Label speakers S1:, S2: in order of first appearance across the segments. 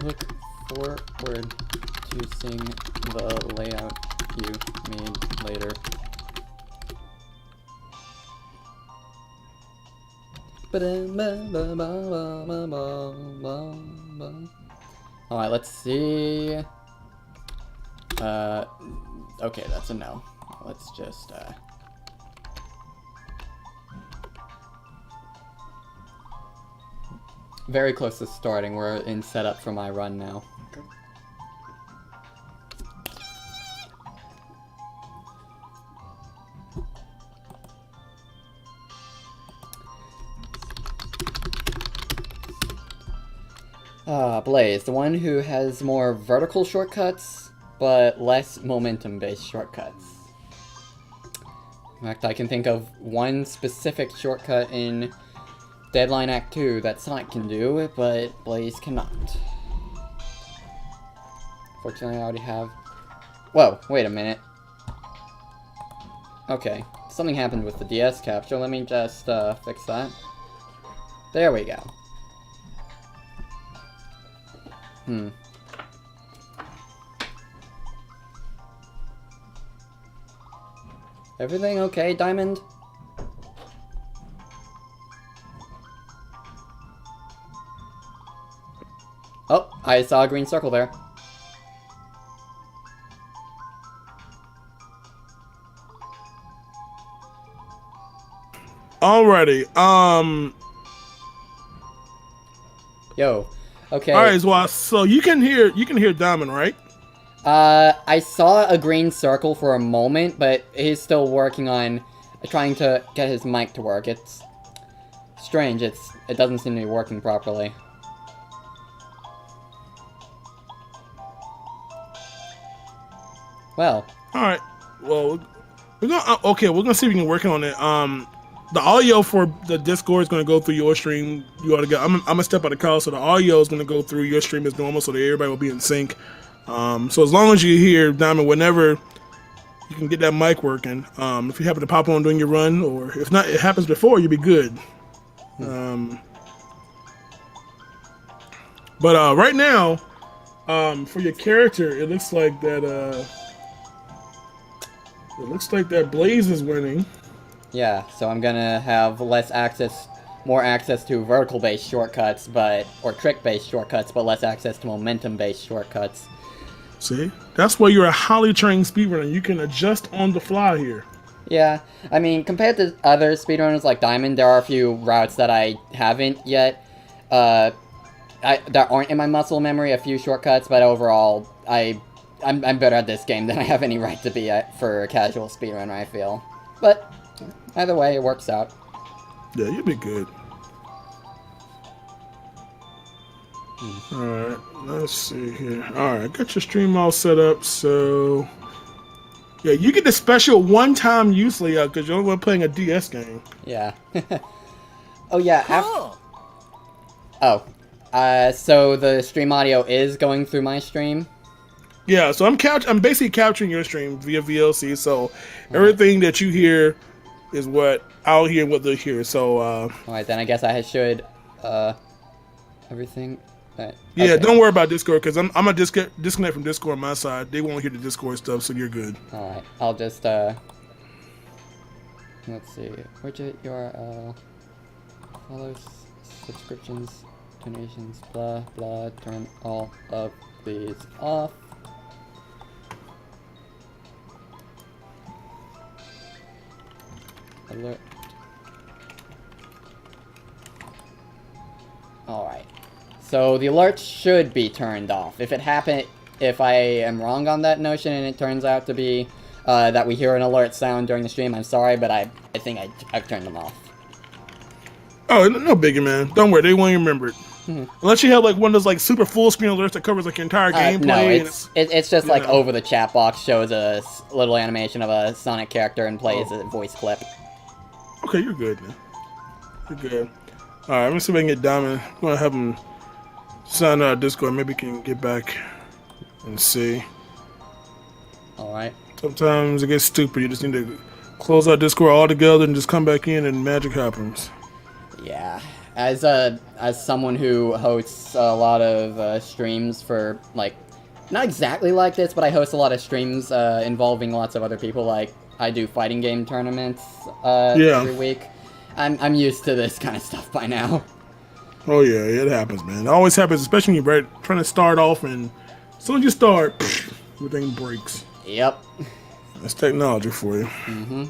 S1: Look forward to seeing the layout you made later. Alright, let's see. Okay, that's a no. Let's just, very close to starting. We're in setup for my run now.
S2: Okay.
S1: Blaze, the one who has more vertical shortcuts, but less momentum-based shortcuts. In fact, I can think of one specific shortcut in Deadline Act 2 that Sonic can do, but Blaze cannot. Fortunately, I already have... Whoa, wait a minute. Okay, something happened with the DS capture. Let me just fix that. There we go. Everything okay, Diamond? Oh, I saw a green circle there.
S2: Alrighty.
S1: Yo. Okay.
S2: Alright, well, so you can hear Diamond, right?
S1: I saw a green circle for a moment, but he's still working on trying to get his mic to work. It's strange. It doesn't seem to be working properly. Well.
S2: Alright. Well, we're gonna see if we can work on it. The audio for the Discord is going to go through your stream. You ought to get. I'm gonna step out of the call, so the audio is going to go through your stream as normal, so that everybody will be in sync. So as long as you hear Diamond, whenever you can get that mic working. If you happen to pop on during your run, or if not, it happens before, you'll be good. But right now, for your character, it looks like that. It looks like that Blaze is winning.
S1: Yeah, so I'm gonna have more access to vertical-based shortcuts, or trick-based shortcuts, but less access to momentum-based shortcuts.
S2: See? That's why you're a highly trained speedrunner. You can adjust on the fly here.
S1: Yeah, I mean, compared to other speedrunners like Diamond, there are a few routes that I haven't yet, that aren't in my muscle memory, a few shortcuts, but overall, I'm better at this game than I have any right to be at for a casual speedrunner, I feel. But either way, it works out.
S2: Yeah, you'll be good. Alright, let's see here. Alright, got your stream all set up, so... Yeah, you get the special one-time use layout because you're only playing a DS game.
S1: Yeah. Oh, yeah. So the stream audio is going through my stream?
S2: Yeah, so I'm basically capturing your stream via VLC, so everything that you hear is what I'll hear, what they'll hear. So
S1: alright, then I guess I should everything.
S2: Yeah, don't worry about Discord because I'm gonna disconnect from Discord on my side. They won't hear the Discord stuff, so you're good.
S1: Alright, I'll just let's see, widget URL, follow, subscriptions, donations, blah blah. Turn all of these off. Alert. Alright. So the alerts should be turned off. If I am wrong on that notion and it turns out to be that we hear an alert sound during the stream, I'm sorry, but I think I've turned them off.
S2: Oh, no biggie, man. Don't worry, they won't even remember it. Unless you have like one of those like super full screen alerts that covers like your entire gameplay.
S1: No, it's just like over the chat box shows a little animation of a Sonic character and plays a voice clip.
S2: Okay, you're good, man. You're good. Alright, let me see if I can get Diamond. I'm gonna have him sign out Discord. Maybe we can get back and see.
S1: Alright.
S2: Sometimes it gets stupid. You just need to close out Discord altogether and just come back in and magic happens.
S1: Yeah. As someone who hosts a lot of streams for like, not exactly like this, but I host a lot of streams involving lots of other people. Like I do fighting game tournaments every week. I'm used to this kind of stuff by now.
S2: Oh yeah, it happens, man. It always happens, especially when you're trying to start off, and as soon as you start, everything breaks.
S1: Yep.
S2: That's technology for you.
S1: Mm-hmm.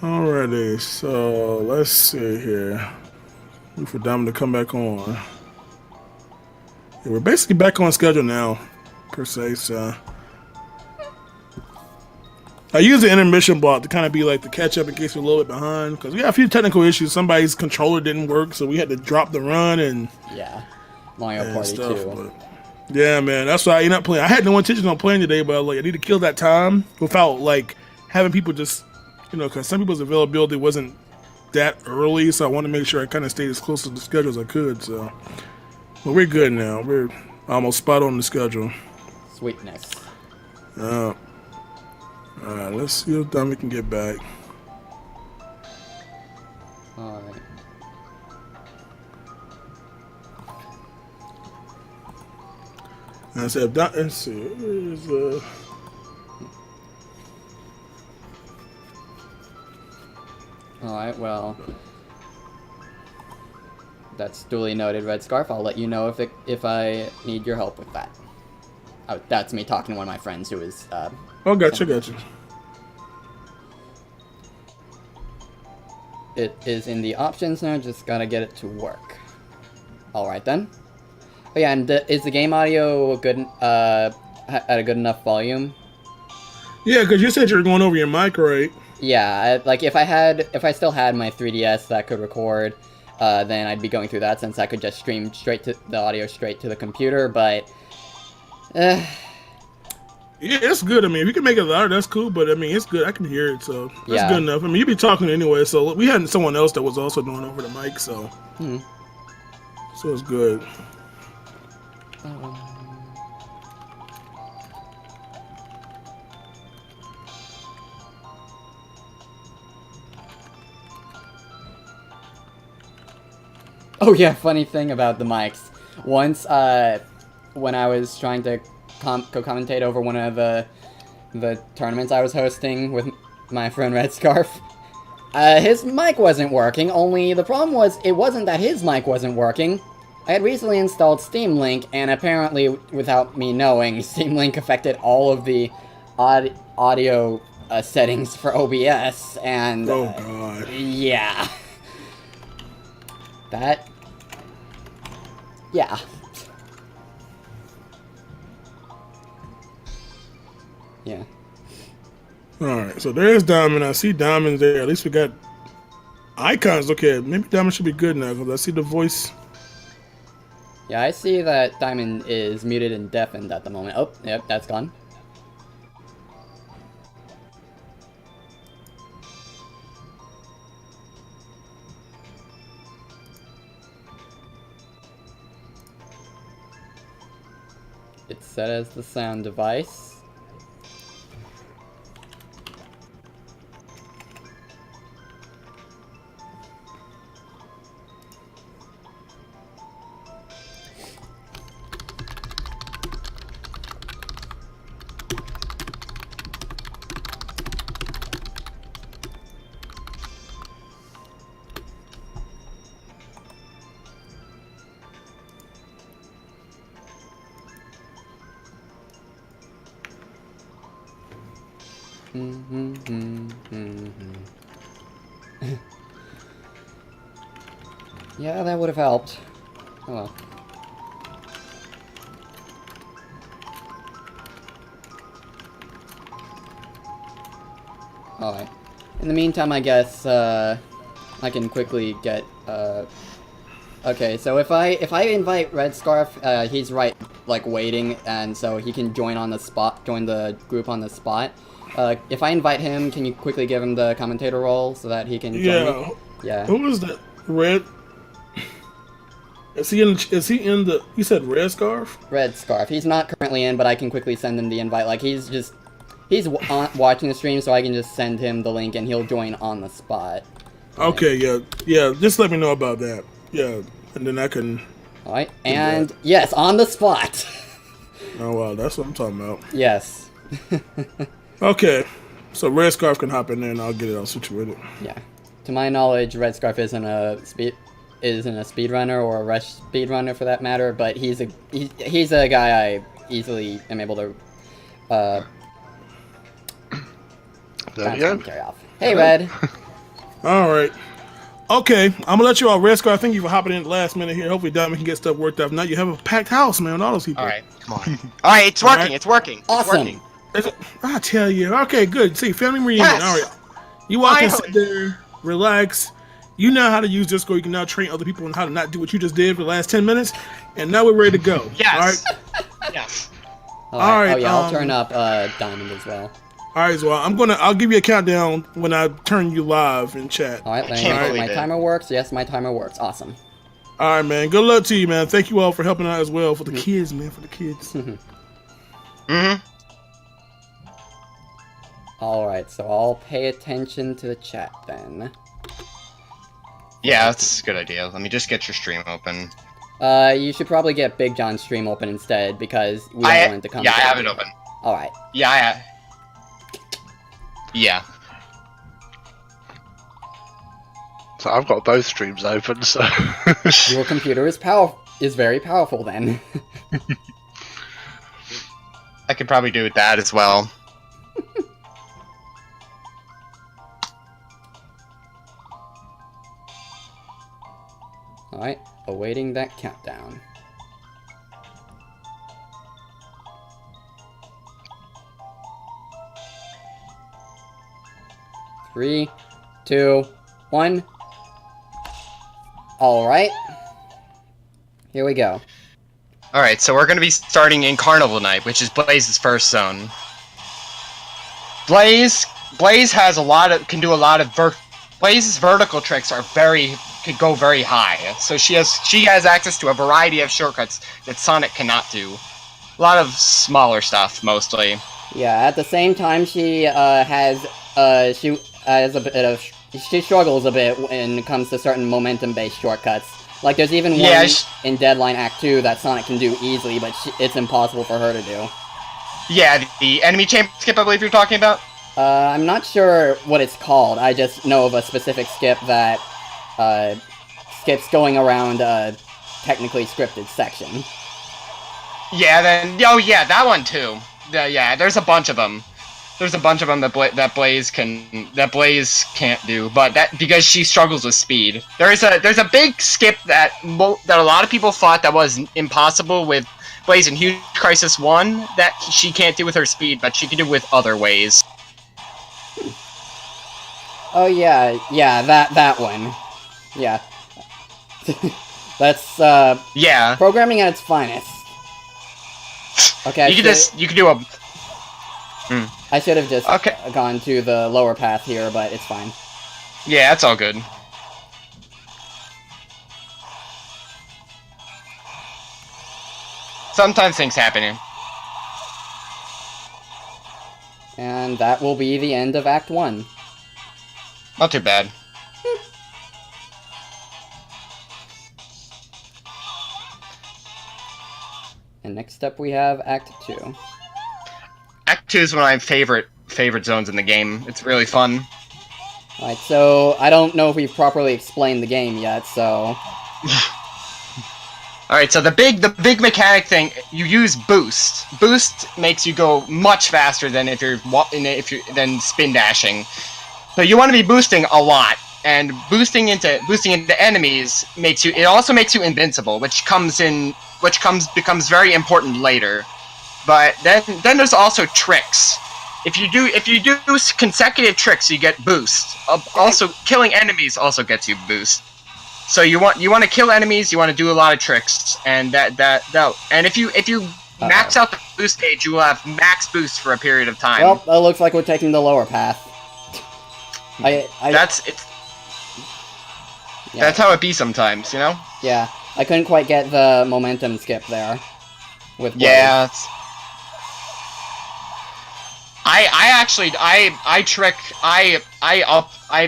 S2: Alrighty, so let's see here. Wait for Diamond to come back on. Yeah, we're basically back on schedule now, per se. So I use the intermission block to kind of be like the catch up in case we're a little bit behind, because we got a few technical issues. Somebody's controller didn't work, so we had to drop the run and
S1: Mario Party
S2: stuff,
S1: 2.
S2: But yeah, man, that's why I ended up playing. I had no intention on playing today, but like I need to kill that time without like having people just, because some people's availability wasn't that early, so I want to make sure I kind of stayed as close to the schedule as I could. So, but we're good now. We're almost spot on the schedule.
S1: Sweetness.
S2: Alright, let's see if Dominic can get back.
S1: Alright.
S2: I said, let's see. Where's
S1: Alright, well, that's duly noted, Red Scarf. I'll let you know if I need your help with that. Oh, that's me talking to one of my friends who is,
S2: Oh, gotcha.
S1: It is in the options now, just gotta get it to work. Alright then. Oh yeah, and is the game audio good, at a good enough volume?
S2: Yeah, because you said you were going over your mic, right?
S1: Yeah, like if I still had my 3DS that could record, then I'd be going through that since I could just stream the audio straight to the computer, but
S2: yeah, it's good. I mean, if you can make it louder, that's cool, but I mean, it's good. I can hear it, so that's good enough. I mean, you'd be talking anyway, so we had someone else that was also doing over the mic, so so it's good.
S1: Oh yeah, funny thing about the mics. Once, when I was trying to co-commentate over one of the tournaments I was hosting with my friend Red Scarf, his mic wasn't working, only the problem was, it wasn't that his mic wasn't working. I had recently installed Steam Link, and apparently, without me knowing, Steam Link affected all of the audio settings for OBS, and...
S2: oh, God.
S1: Yeah. That... yeah. Yeah.
S2: Alright, so there's Diamond. I see Diamond there. At least we got icons. Okay, maybe Diamond should be good now, because I see the voice.
S1: Yeah, I see that Diamond is muted and deafened at the moment. Oh, yep, that's gone. It's set as the sound device. Yeah, that would have helped. Oh well. Alright. In the meantime, I guess, I can quickly get, okay, so if I invite Red Scarf, he's right, like, waiting, and so he can join the group on the spot. If I invite him, can you quickly give him the commentator role so that he can join me? Yeah.
S2: Who is that? Red? Is he in the, you said Red Scarf?
S1: Red Scarf. He's not currently in, but I can quickly send him the invite. Like, he's watching the stream, so I can just send him the link and he'll join on the spot.
S2: Okay, yeah. Just let me know about that. Yeah, and then I can.
S1: All right, and yes, on the spot.
S2: Oh wow, that's what I'm talking about.
S1: Yes.
S2: Okay, so Red Scarf can hop in there, and I'll get it all situated.
S1: Yeah. To my knowledge, Red Scarf isn't a speedrunner or a rush speedrunner for that matter, but he's a guy I easily am able to carry off. Hey, Red.
S2: All right. Okay, I'm gonna let you all Red Scarf. Thank you for hopping in the last minute here. Hopefully, Diamond can get stuff worked out. Now you have a packed house, man. All those people.
S3: All right, come on. All right, it's working. It's working.
S1: Awesome.
S3: It's working.
S2: I tell you. Okay, good. See, family reunion.
S3: Yes.
S2: All right. You all can sit there, relax. You know how to use Discord. You can now train other people on how to not do what you just did for the last 10 minutes. And now we're ready to go.
S3: Yes.
S2: All right.
S3: Yes.
S1: All right.
S2: right,
S1: Oh yeah, I'll turn up Diamond as well.
S2: All right, so I'll give you a countdown when I turn you live in chat.
S1: All right, let me
S3: can't
S1: make sure
S3: believe
S1: my
S3: it.
S1: timer works. Yes, my timer works. Awesome.
S2: All right, man. Good luck to you, man. Thank you all for helping out as well for the kids, man. For the kids.
S3: Mm-hmm.
S1: All right, so I'll pay attention to the chat then.
S3: Yeah, that's a good idea. Let me just get your stream open.
S1: You should probably get BigJon's stream open instead because we don't want it to come.
S3: Yeah, I
S1: to
S3: have
S1: you.
S3: it open.
S1: All right.
S3: Yeah, Yeah.
S4: So I've got both streams open, so...
S1: Your computer is very powerful then.
S3: I could probably do with that as well.
S1: All right, awaiting that countdown. Three, 2, 1. All right. Here we go.
S3: Alright, so we're gonna be starting in Carnival Night, which is Blaze's first zone. Blaze has Blaze's vertical tricks could go very high. So she has access to a variety of shortcuts that Sonic cannot do. A lot of smaller stuff, mostly.
S1: Yeah, at the same time, she struggles a bit when it comes to certain momentum-based shortcuts. Like, there's even one in Deadline Act 2 that Sonic can do easily, but it's impossible for her to do.
S3: Yeah, the enemy chamber skip, I believe you're talking about?
S1: I'm not sure what it's called. I just know of a specific skip that, skips going around a technically scripted section.
S3: Yeah, oh yeah, that one too. Yeah, there's a bunch of them. There's a bunch of them that Blaze can't do, but that because she struggles with speed. There's a big skip that a lot of people thought that was impossible with Blaze in Huge Crisis 1 that she can't do with her speed, but she can do with other ways.
S1: Oh yeah, that one. Yeah. That's
S3: Yeah.
S1: programming at its finest. Okay,
S3: You can do a.
S1: I should have just
S3: Okay.
S1: gone to the lower path here, but it's fine.
S3: Yeah, that's all good. Sometimes things happen.
S1: And that will be the end of Act 1.
S3: Not too bad.
S1: And next up we have Act 2.
S3: Act 2 is one of my favorite zones in the game. It's really fun.
S1: Alright, so I don't know if we've properly explained the game yet, so...
S3: Alright, so the big mechanic thing, you use boost. Boost makes you go much faster than if you're than spin dashing. So you want to be boosting a lot, and boosting into enemies also makes you invincible, which becomes very important later. But then there's also tricks. If you do consecutive tricks, you get boost. Also, killing enemies also gets you boost. So you want to kill enemies, you want to do a lot of tricks, and and if you max out the boost page, you will have max boost for a period of time.
S1: Well, it looks like we're taking the lower path.
S3: That's how it be sometimes, you know?
S1: Yeah, I couldn't quite get the momentum skip there. With Blaze.
S3: Yeah. I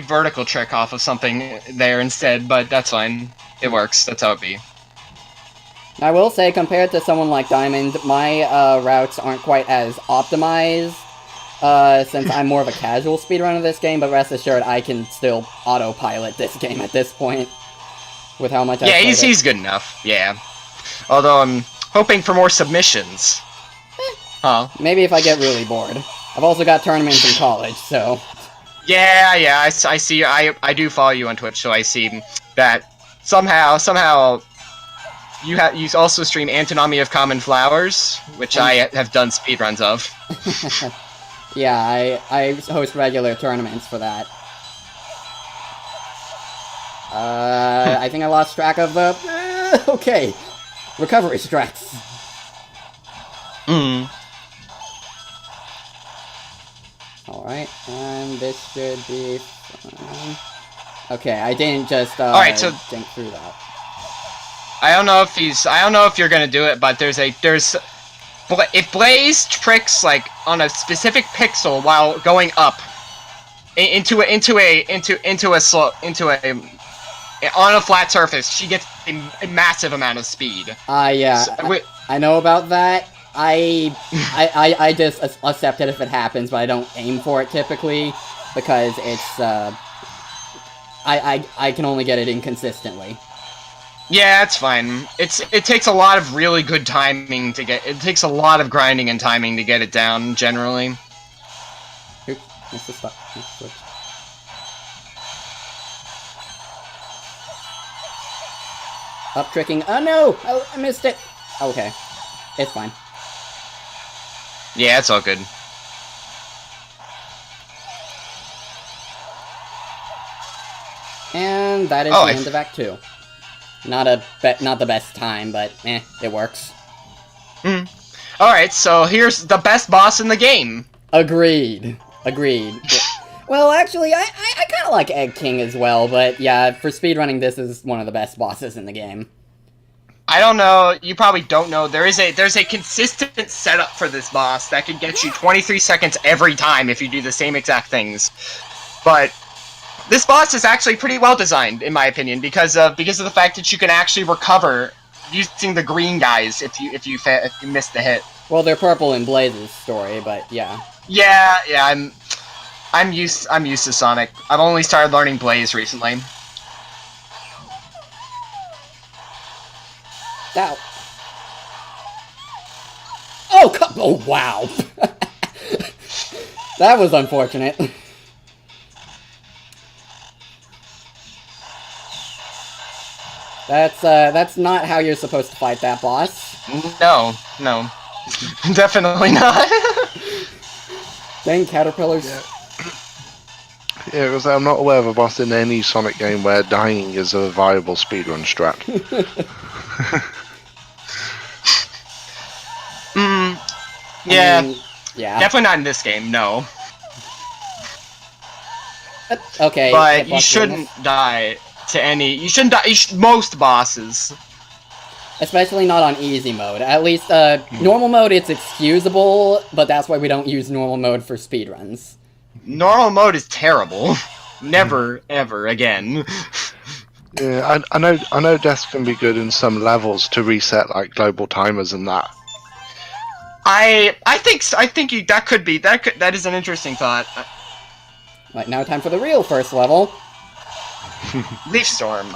S3: vertical trick off of something there instead, but that's fine. It works. That's how it be.
S1: I will say, compared to someone like Diamond, my routes aren't quite as optimized, since I'm more of a casual speedrunner of this game, but rest assured, I can still autopilot this game at this point, with how much I
S3: Yeah, he's good enough, yeah. Although I'm hoping for more submissions. Huh.
S1: Maybe if I get really bored. I've also got tournaments in college, so...
S3: Yeah, I see, I do follow you on Twitch, so I see that somehow, you also stream Antinomy of Common Flowers, which I have done speedruns of.
S1: Yeah, I host regular tournaments for that. I think I lost track of the... okay. Recovery strats. Alright, and this should be fine. Okay, I didn't just,
S3: Alright, so...
S1: think through that.
S3: I don't know if you're gonna do it, but if Blaze tricks, like, on a specific pixel while going up, on a flat surface, she gets a massive amount of speed.
S1: Yeah,
S3: so,
S1: I know about that. I just accept it if it happens, but I don't aim for it typically, because it's, I can only get it inconsistently.
S3: Yeah, that's fine. It takes a lot of really good timing to get. It takes a lot of grinding and timing to get it down, generally.
S1: Oops, missed the stop. Switch. Up tricking. Oh no! I missed it. Okay, it's fine.
S3: Yeah, it's all good.
S1: And that is the end of Act 2. Not the best time, but it works.
S3: Alright, so here's the best boss in the game.
S1: Agreed. Well, actually, I kind of like Egg King as well, but yeah, for speedrunning, this is one of the best bosses in the game.
S3: I don't know, you probably don't know, there's a consistent setup for this boss that can get you 23 seconds every time if you do the same exact things. But this boss is actually pretty well designed, in my opinion, because of the fact that you can actually recover using the green guys if you miss the hit.
S1: Well, they're purple in Blaze's story, but yeah.
S3: Yeah, I'm used to Sonic. I've only started learning Blaze recently.
S1: Ow. Oh, wow. That was unfortunate. That's not how you're supposed to fight that boss.
S3: No. Definitely not.
S1: Dang caterpillars.
S4: Yeah, because I'm not aware of a boss in any Sonic game where dying is a viable speedrun strat.
S3: Yeah.
S1: I mean, yeah.
S3: Definitely not in this game, no.
S1: Okay.
S3: But you shouldn't die to any... You shouldn't die... most bosses.
S1: Especially not on easy mode. At least, normal mode, it's excusable, but that's why we don't use normal mode for speedruns.
S3: Normal mode is terrible. Never, ever again.
S4: Yeah, I know deaths can be good in some levels to reset, like, global timers and that.
S3: I think that is an interesting thought.
S1: Right, now time for the real first level.
S3: Leaf Storm.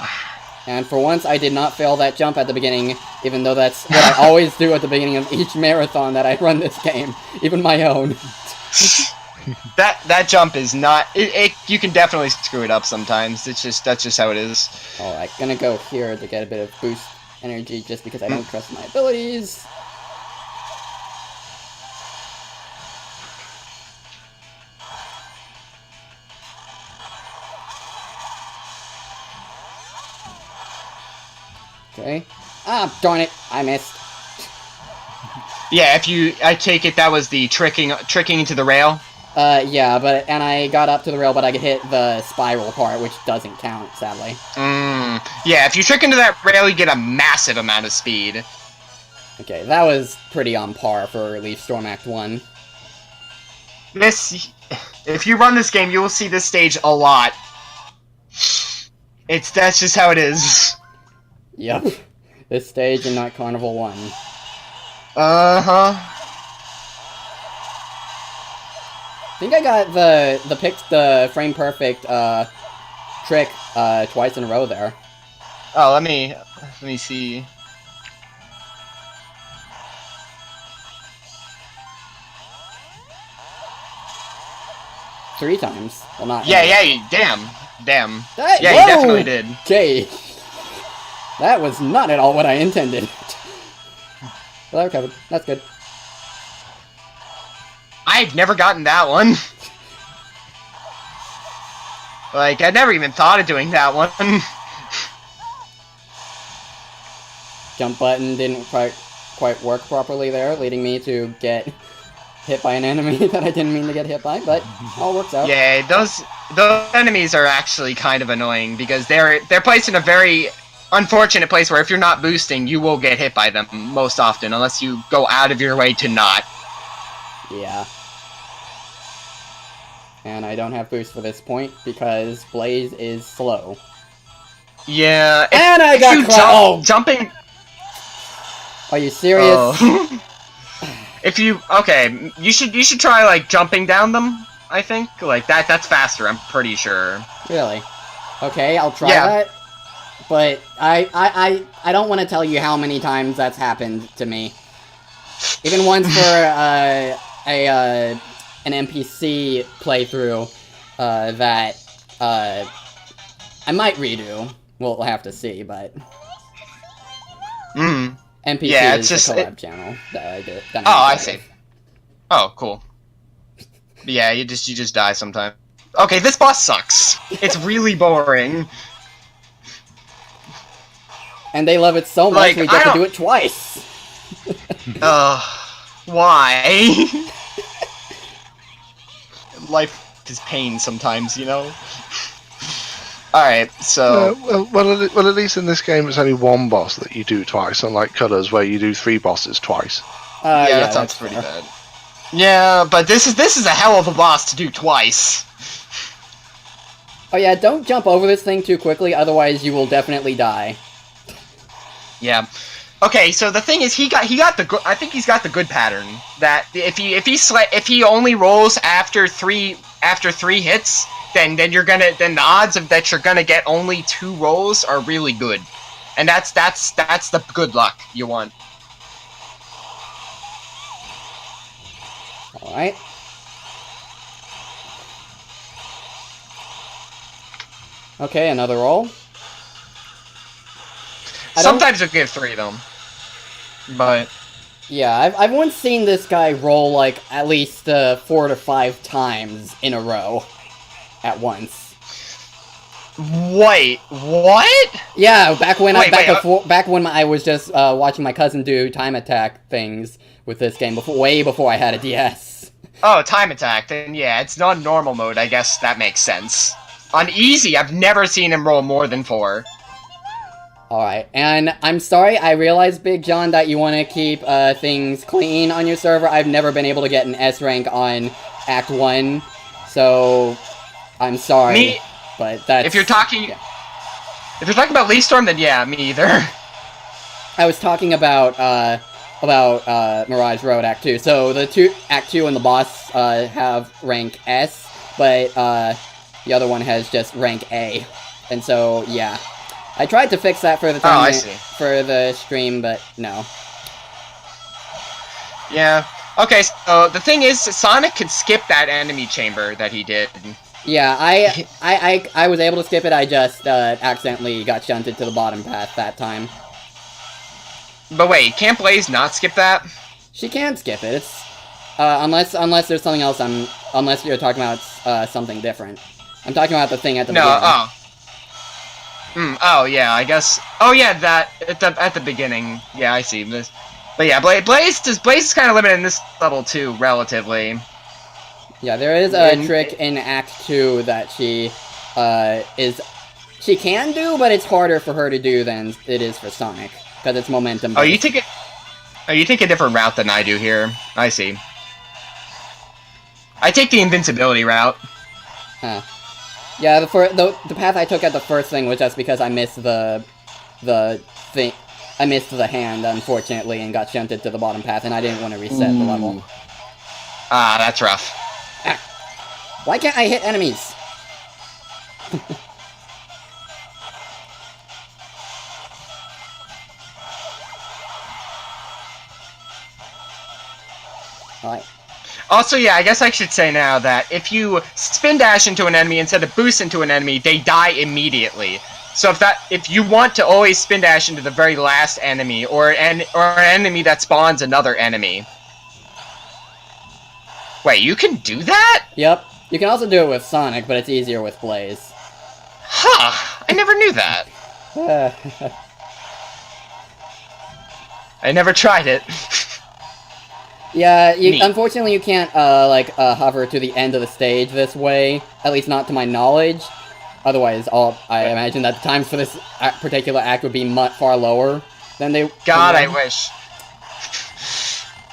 S1: And for once, I did not fail that jump at the beginning, even though that's what I always do at the beginning of each marathon that I run this game, even my own.
S3: That jump is not... you can definitely screw it up sometimes. That's just how it is.
S1: Alright, gonna go here to get a bit of boost energy just because I don't trust my abilities. Okay. Ah, darn it, I missed.
S3: Yeah, I take it that was the tricking into the rail?
S1: Yeah, and I got up to the rail, but I could hit the spiral part, which doesn't count, sadly.
S3: Yeah, if you trick into that rail, you get a massive amount of speed.
S1: Okay, that was pretty on par for Leaf Storm Act 1.
S3: if you run this game, you will see this stage a lot. That's just how it is.
S1: Yep. This stage in Night Carnival 1.
S3: Uh-huh.
S1: I think I got the frame perfect trick twice in a row there.
S3: Oh, let me see.
S1: Three times. Well, not.
S3: Yeah, damn.
S1: Hey,
S3: Yeah,
S1: whoa!
S3: you definitely did.
S1: Okay. That was not at all what I intended. Well, I recovered. That's good.
S3: I've never gotten that one. Like, I never even thought of doing that one.
S1: Jump button didn't quite work properly there, leading me to get hit by an enemy that I didn't mean to get hit by, but all works out.
S3: Yeah, those enemies are actually kind of annoying because they're placed in a very unfortunate place where if you're not boosting, you will get hit by them most often, unless you go out of your way to not.
S1: Yeah. And I don't have boost for this point because Blaze is slow.
S3: Yeah.
S1: And I got
S3: jumping.
S1: Are you serious?
S3: Oh. Okay, you should try like jumping down them. I think like that's faster. I'm pretty sure.
S1: Really? Okay, I'll try that. But I don't want to tell you how many times that's happened to me. Even once for an NPC playthrough that I might redo. We'll have to see, but NPC
S3: yeah,
S1: is
S3: just
S1: a collab channel that I did.
S3: Oh, I see. Oh, cool. But yeah, you just die sometimes. Okay, this boss sucks. It's really boring.
S1: And they love it so much
S3: Like,
S1: we get to do it twice.
S3: Why? Life is pain sometimes, you know? Alright, so...
S4: well, at least in this game it's only one boss that you do twice, unlike Colors where you do 3 bosses twice.
S3: Yeah, that sounds pretty bad. Yeah, but this is a hell of a boss to do twice.
S1: Oh yeah, don't jump over this thing too quickly, otherwise you will definitely die.
S3: Yeah. Okay, so the thing is, I think he's got the good pattern that if he only rolls after three hits, then the odds of that you're gonna get only 2 rolls are really good, and that's the good luck you want.
S1: All right. Okay, another roll.
S3: Sometimes you'll get 3 though. But
S1: yeah, I've once seen this guy roll like at least 4 to 5 times in a row at once.
S3: Wait, what?
S1: Yeah, back when I was just watching my cousin do time attack things with this game way before I had a DS.
S3: Oh, time attack. Then yeah, it's not normal mode. I guess that makes sense. On easy, I've never seen him roll more than 4.
S1: Alright, and I'm sorry, I realize, Big John, that you want to keep things clean on your server. I've never been able to get an S rank on Act 1, so I'm sorry, but that's...
S3: If you're talking about Leaf Storm, then yeah, me either.
S1: I was talking about Mirage Road Act 2. So the Act 2 and the boss have rank S, but the other one has just rank A. And so, yeah. I tried to fix that for the for the stream, but no.
S3: Yeah. Okay, so the thing is, Sonic could skip that enemy chamber that he did.
S1: Yeah, I was able to skip it, I just accidentally got shunted to the bottom path that time.
S3: But wait, can't Blaze not skip that?
S1: She can skip it. It's unless there's something else. Unless you're talking about something different. I'm talking about the thing at the beginning.
S3: Oh yeah, I guess. Oh yeah, that at the beginning. Yeah, I see this. But yeah, Blaze is kind of limited in this level too, relatively.
S1: Yeah, there is a trick in Act 2 that she can do, but it's harder for her to do than it is for Sonic because it's momentum.
S3: Oh, you take a different route than I do here. I see. I take the invincibility route.
S1: Huh. Yeah, the path I took at the first thing was just because I missed the thing. I missed the hand, unfortunately, and got shunted to the bottom path, and I didn't want to reset the level.
S3: Ah, that's rough.
S1: Ah. Why can't I hit enemies? Alright.
S3: Also, yeah, I guess I should say now that if you spin dash into an enemy instead of boost into an enemy, they die immediately. So if you want to always spin dash into the very last enemy, or an enemy that spawns another enemy. Wait, you can do that?
S1: Yep. You can also do it with Sonic, but it's easier with Blaze.
S3: Huh, I never knew that. I never tried it.
S1: Yeah,
S3: Neat.
S1: unfortunately you can't, hover to the end of the stage this way. At least not to my knowledge. Otherwise, I imagine that the times for this particular act would be far lower than they...
S3: God, I wish.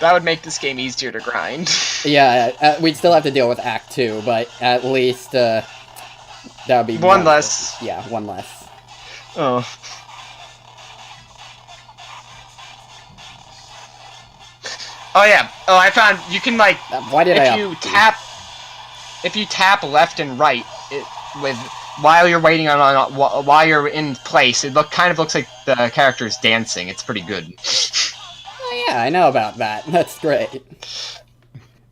S3: That would make this game easier to grind.
S1: Yeah, we'd still have to deal with Act 2, but at least, that would be...
S3: One less.
S1: Yeah, one less.
S3: Oh. Oh yeah. Oh, I found you can like
S1: Why did
S3: if you tap left and right while you're waiting while you're in place, it kind of looks like the character is dancing. It's pretty good.
S1: Oh yeah, I know about that. That's great.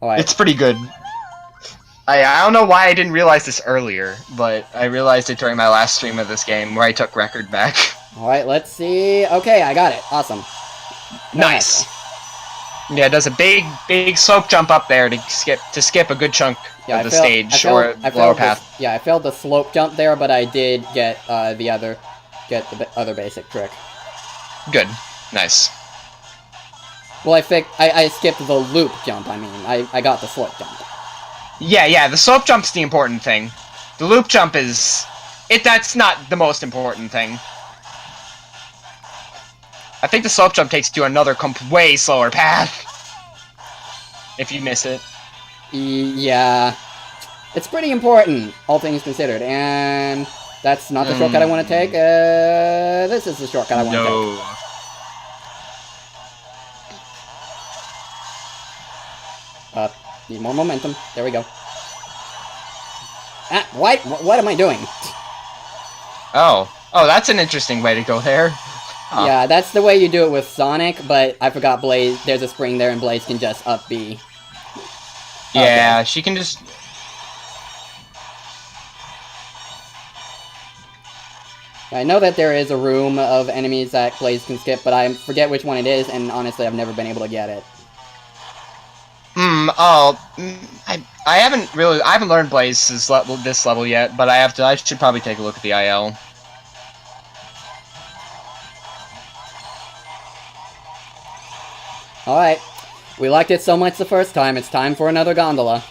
S1: Alright.
S3: It's pretty good. I don't know why I didn't realize this earlier, but I realized it during my last stream of this game where I took record back.
S1: Alright, let's see. Okay, I got it. Awesome.
S3: Nice. Yeah, it does a big slope jump up there to skip a good chunk of the stage or lower path.
S1: Yeah, I failed the slope jump there, but I did get the other basic trick.
S3: Good. Nice.
S1: Well, I skipped the loop jump. I mean, I got the slope jump.
S3: Yeah, the slope jump's the important thing. The loop jump that's not the most important thing. I think the slope jump takes you to another way slower path. If you miss it.
S1: Yeah. It's pretty important, all things considered, and that's not the shortcut I want to take. This is the shortcut I want to take. Need more momentum. There we go. Ah, what am I doing?
S3: Oh, that's an interesting way to go there. Huh.
S1: Yeah, that's the way you do it with Sonic, but I forgot Blaze. There's a spring there, and Blaze can just up B.
S3: Yeah, she can just...
S1: I know that there is a room of enemies that Blaze can skip, but I forget which one it is, and honestly, I've never been able to get it.
S3: I haven't learned Blaze's this level yet, but I should probably take a look at the IL.
S1: Alright. We liked it so much the first time, it's time for another gondola.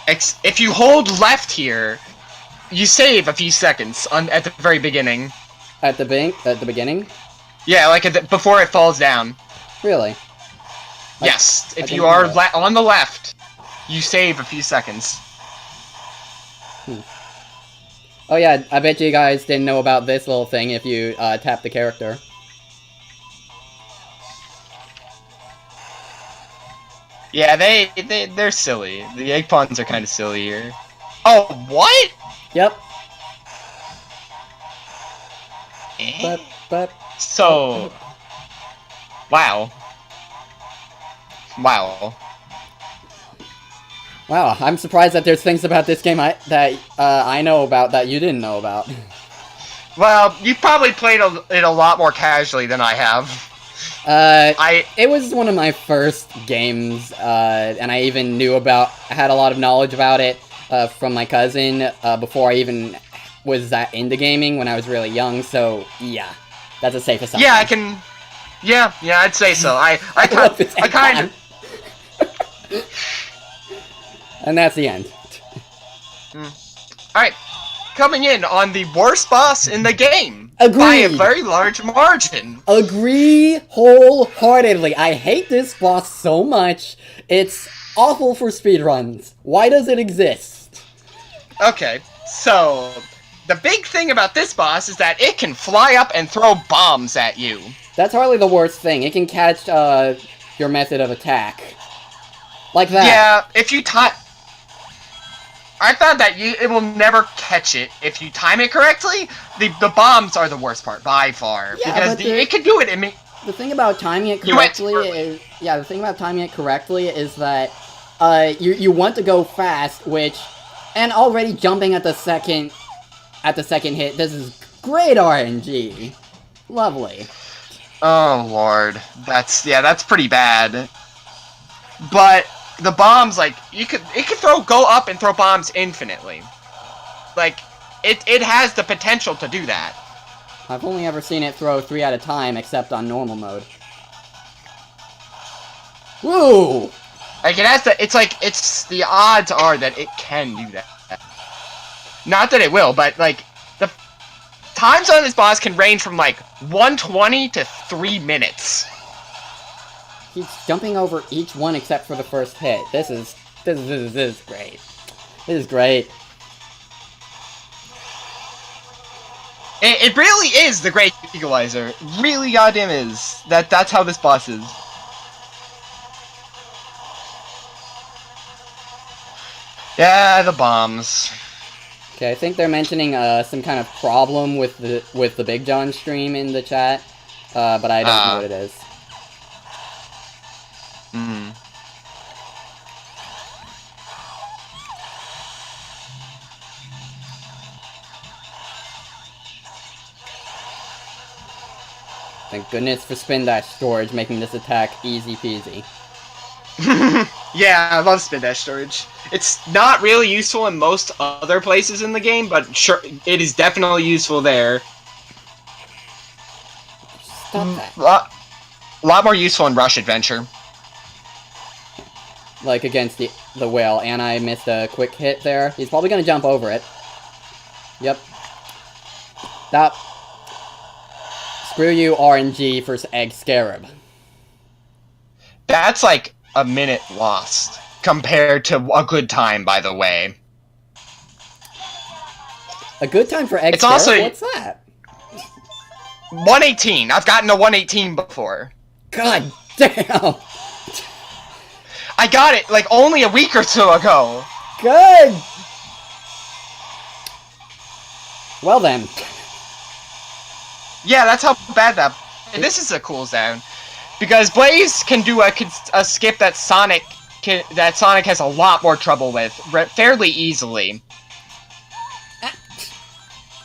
S3: If you hold left here, you save a few seconds at the very beginning.
S1: At the beginning?
S3: Yeah, like before it falls down.
S1: Really?
S3: Yes, if you are on the left, you save a few seconds.
S1: Oh yeah, I bet you guys didn't know about this little thing if you tap the character.
S3: Yeah, they're silly. The egg pawns are kind of silly here. Oh, what?
S1: Yep.
S3: So, wow.
S1: Wow, I'm surprised that there's things about this game that I know about that you didn't know about.
S3: Well, you probably played it a lot more casually than I have.
S1: It was one of my first games, and I even had a lot of knowledge about it, from my cousin, before I even was that into gaming when I was really young, so, yeah. That's a safe assumption.
S3: Yeah, I'd say so. I kind of...
S1: And that's the end.
S3: Alright, coming in on the worst boss in the game, by a
S1: Agreed.
S3: very large margin.
S1: Agree wholeheartedly. I hate this boss so much. It's awful for speedruns. Why does it exist?
S3: Okay, so the big thing about this boss is that it can fly up and throw bombs at you.
S1: That's hardly the worst thing. It can catch your method of attack. Like that.
S3: Yeah, if you time... I found that it will never catch it if you time it correctly. The bombs are the worst part, by far.
S1: Yeah,
S3: because
S1: but
S3: it can do it in...
S1: The thing about timing it
S3: You went
S1: correctly
S3: early.
S1: is... Yeah, the thing about timing it correctly is that you want to go fast, which... And already jumping at the second hit, this is great RNG. Lovely.
S3: Oh, Lord. That's pretty bad. But the bombs, like, it could go up and throw bombs infinitely. Like, it has the potential to do that.
S1: I've only ever seen it throw 3 at a time, except on normal mode. Woo!
S3: Like, it has the odds are that it can do that. Not that it will, but, like, the times on this boss can range from, like, 120 to 3 minutes.
S1: He's jumping over each one except for the first hit. This is great. This is great.
S3: It really is the Great Equalizer. Really goddamn is. That's how this boss is. Yeah, the bombs.
S1: Okay, I think they're mentioning some kind of problem with the BigJon's stream in the chat, but I don't know what it is.
S3: Hmm.
S1: Thank goodness for spin dash storage, making this attack easy peasy.
S3: Yeah, I love spin dash storage. It's not really useful in most other places in the game, but sure, it is definitely useful there.
S1: Stop that.
S3: A lot more useful in Rush Adventure.
S1: Like against the whale, and I missed a quick hit there. He's probably gonna jump over it. Yep. That. Screw you, RNG for Egg Scarab.
S3: That's like a minute lost compared to a good time, by the way.
S1: A good time for Egg
S3: It's
S1: Scarab?
S3: also-
S1: What's that?
S3: 118. I've gotten a 118 before.
S1: God damn!
S3: I got it like only a week or two ago.
S1: Good! Well then.
S3: Yeah, that's how bad that. And this is a cooldown, because Blaze can do a skip that Sonic has a lot more trouble with fairly easily.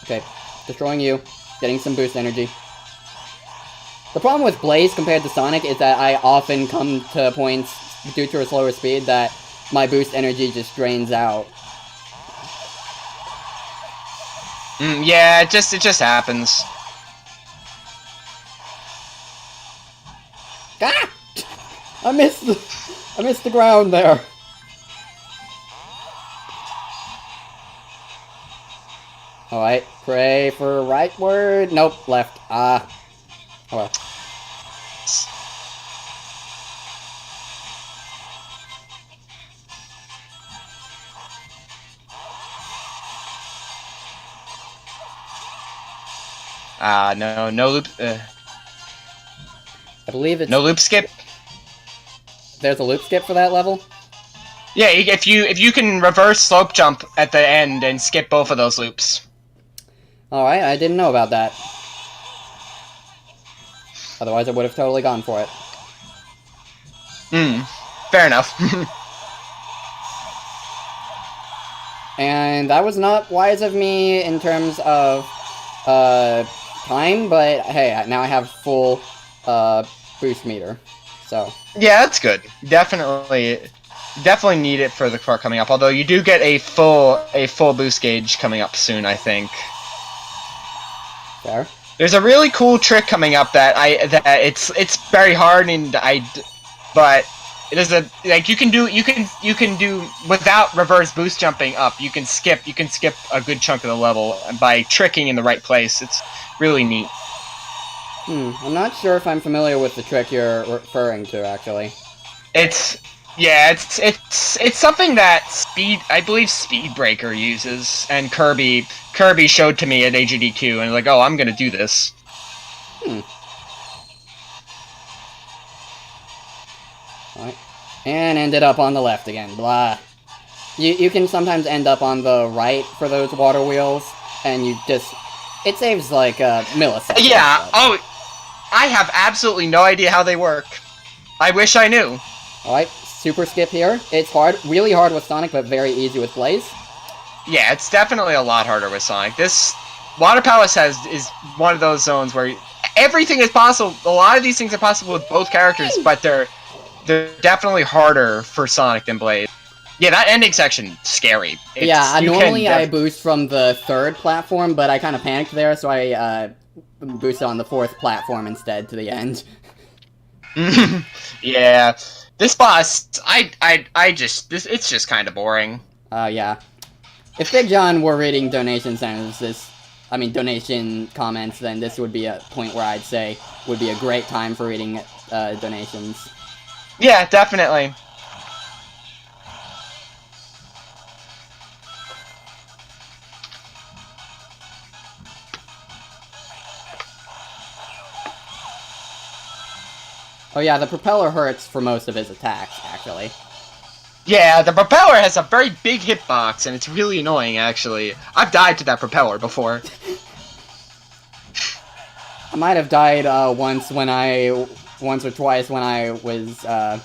S1: Okay, destroying you. Getting some boost energy. The problem with Blaze compared to Sonic is that I often come to points, due to a slower speed, that my boost energy just drains out.
S3: Yeah, it just happens.
S1: Ah! I missed the ground there. Alright, pray for right word. Nope, left. Ah. Oh well.
S3: No loop.
S1: I believe it's...
S3: No loop skip.
S1: There's a loop skip for that level?
S3: Yeah, if you can reverse slope jump at the end and skip both of those loops.
S1: Alright, I didn't know about that. Otherwise I would have totally gone for it.
S3: Fair enough.
S1: And that was not wise of me in terms of time, but hey, now I have full boost meter, so.
S3: Yeah, that's good. Definitely need it for the part coming up. Although you do get a full boost gauge coming up soon, I think.
S1: Fair.
S3: There's a really cool trick coming up that it's very hard but it is you can do without reverse boost jumping up. You can skip a good chunk of the level by tricking in the right place. really neat.
S1: I'm not sure if I'm familiar with the trick you're referring to, actually.
S3: It's something that I believe Speedbreaker uses, and Kirby showed to me at AGDQ, and like, oh, I'm gonna do this.
S1: Alright. And ended up on the left again. Blah. You can sometimes end up on the right for those water wheels, and you just... It saves, like, milliseconds.
S3: Yeah, oh, I have absolutely no idea how they work. I wish I knew.
S1: Alright, super skip here. It's hard, really hard with Sonic, but very easy with Blaze.
S3: Yeah, it's definitely a lot harder with Sonic. This Water Palace is one of those zones where everything is possible. A lot of these things are possible with both characters, but they're definitely harder for Sonic than Blaze. Yeah, that ending section, scary.
S1: Normally I boost from the third platform, but I kind of panicked there, so I boosted on the fourth platform instead to the end.
S3: Yeah, this boss, it's just kind of boring.
S1: Yeah. If Big John were reading donation comments, then this would be a point where I'd say would be a great time for reading donations.
S3: Yeah, definitely.
S1: Oh yeah, the propeller hurts for most of his attacks, actually.
S3: Yeah, the propeller has a very big hitbox, and it's really annoying, actually. I've died to that propeller before.
S1: I might have died once or twice when I was a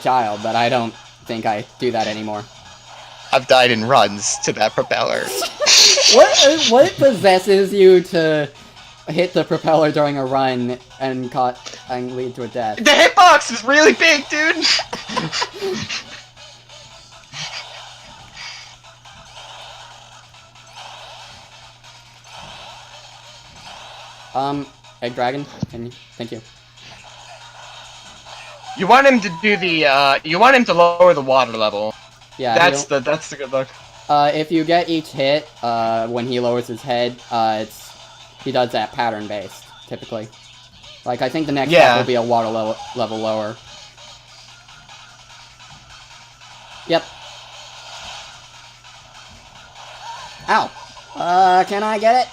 S1: child, but I don't think I do that anymore.
S3: I've died in runs to that propeller.
S1: What possesses you to hit the propeller during a run and lead to a death?
S3: The hitbox is really big, dude!
S1: Egg Dragon, thank you.
S3: You want him to do the, you want him to lower the water level.
S1: Yeah,
S3: that's the good look.
S1: If you get each hit, when he lowers his head, he does that pattern-based, typically. Like, I think the next step will be a water level lower. Yep. Ow! Can I get it?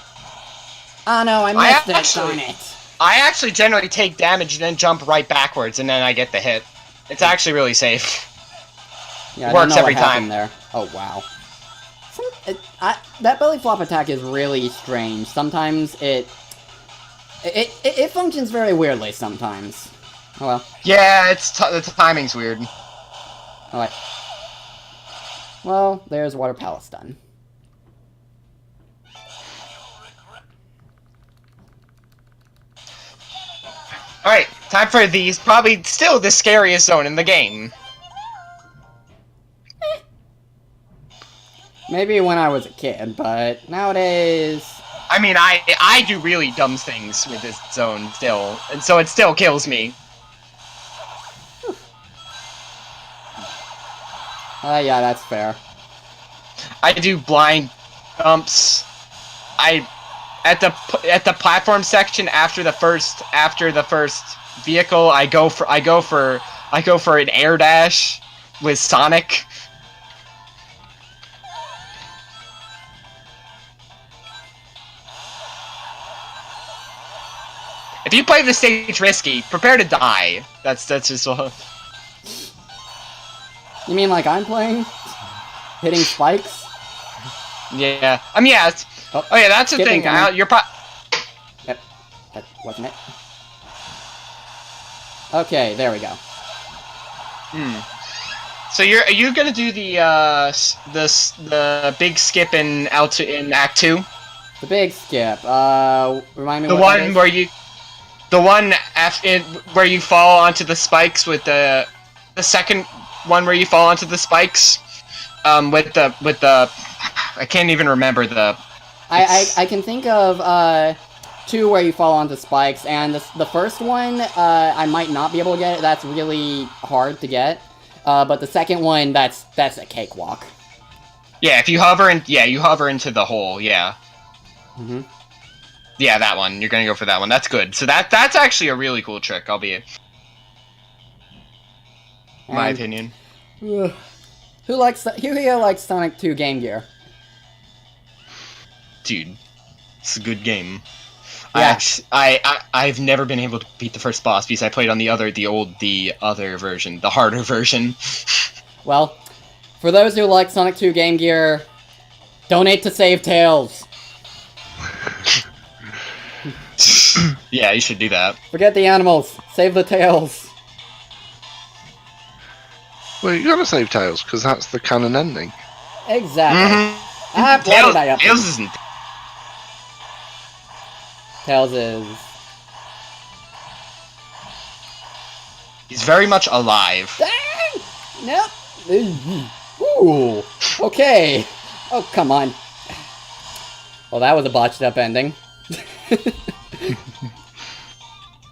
S1: Oh no, I missed it, darn it.
S3: I actually generally take damage and then jump right backwards, and then I get the hit. It's actually really safe.
S1: Yeah, I
S3: Works
S1: don't know
S3: every
S1: what happened
S3: time.
S1: there. Oh wow. That belly flop attack is really strange. Sometimes it functions very weirdly sometimes. Oh well.
S3: Yeah, the timing's weird.
S1: Alright. Well, there's Water Palace done.
S3: Alright, time for probably still the scariest zone in the game.
S1: Maybe when I was a kid, but nowadays...
S3: I mean, I do really dumb things with this zone still, and so it still kills me.
S1: Yeah, that's fair.
S3: I do blind jumps. At the platform section after the first vehicle, I go for an air dash with Sonic. If you play the stage risky, prepare to die. That's just what...
S1: You mean like I'm playing? Hitting spikes?
S3: Yeah. I mean, yeah. Oh yeah, that's the thing. You're
S1: Yep, that wasn't it. Okay, there we go.
S3: So are you gonna do the big skip in Act 2?
S1: The big skip. Remind me.
S3: The one where you, where you fall onto the spikes with the second one where you fall onto the spikes, with the I can't even remember the.
S1: I can think of 2 where you fall onto spikes, and the first one I might not be able to get it. That's really hard to get. But the second one, that's a cakewalk. Yeah,
S3: if you hover you hover into the hole. Yeah.
S1: Mm-hmm.
S3: Yeah, that one. You're gonna go for that one. That's good. So that's actually a really cool trick, albeit. My opinion.
S1: Who here likes Sonic 2 Game Gear?
S3: Dude, it's a good game.
S1: Yeah.
S3: I've never been able to beat the first boss because I played on the other version, the harder version.
S1: Well, for those who like Sonic 2 Game Gear, donate to Save Tails.
S3: Yeah, you should do that.
S1: Forget the animals. Save the tails.
S4: Well, you gotta save Tails, because that's the canon ending.
S1: Exactly. Why did I up
S3: Tails
S1: them?
S3: isn't.
S1: Tails is...
S3: He's very much alive.
S1: Dang! Nope. Ooh. Okay. Oh, come on. Well, that was a botched up ending.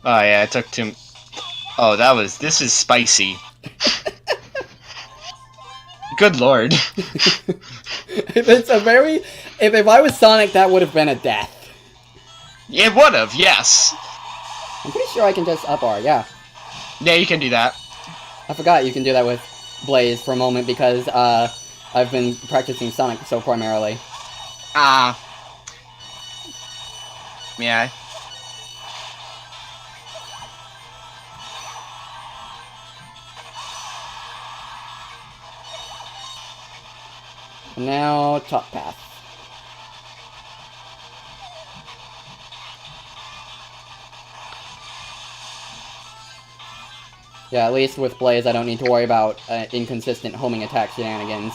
S3: Oh yeah, it took too. Oh, this is spicy. Good lord.
S1: If I was Sonic, that would have been a death.
S3: It would have, yes.
S1: I'm pretty sure I can just up R, yeah.
S3: Yeah, you can do that.
S1: I forgot you can do that with Blaze for a moment because, I've been practicing Sonic so primarily.
S3: Yeah.
S1: And now, top path. Yeah, at least with Blaze, I don't need to worry about inconsistent homing attack shenanigans.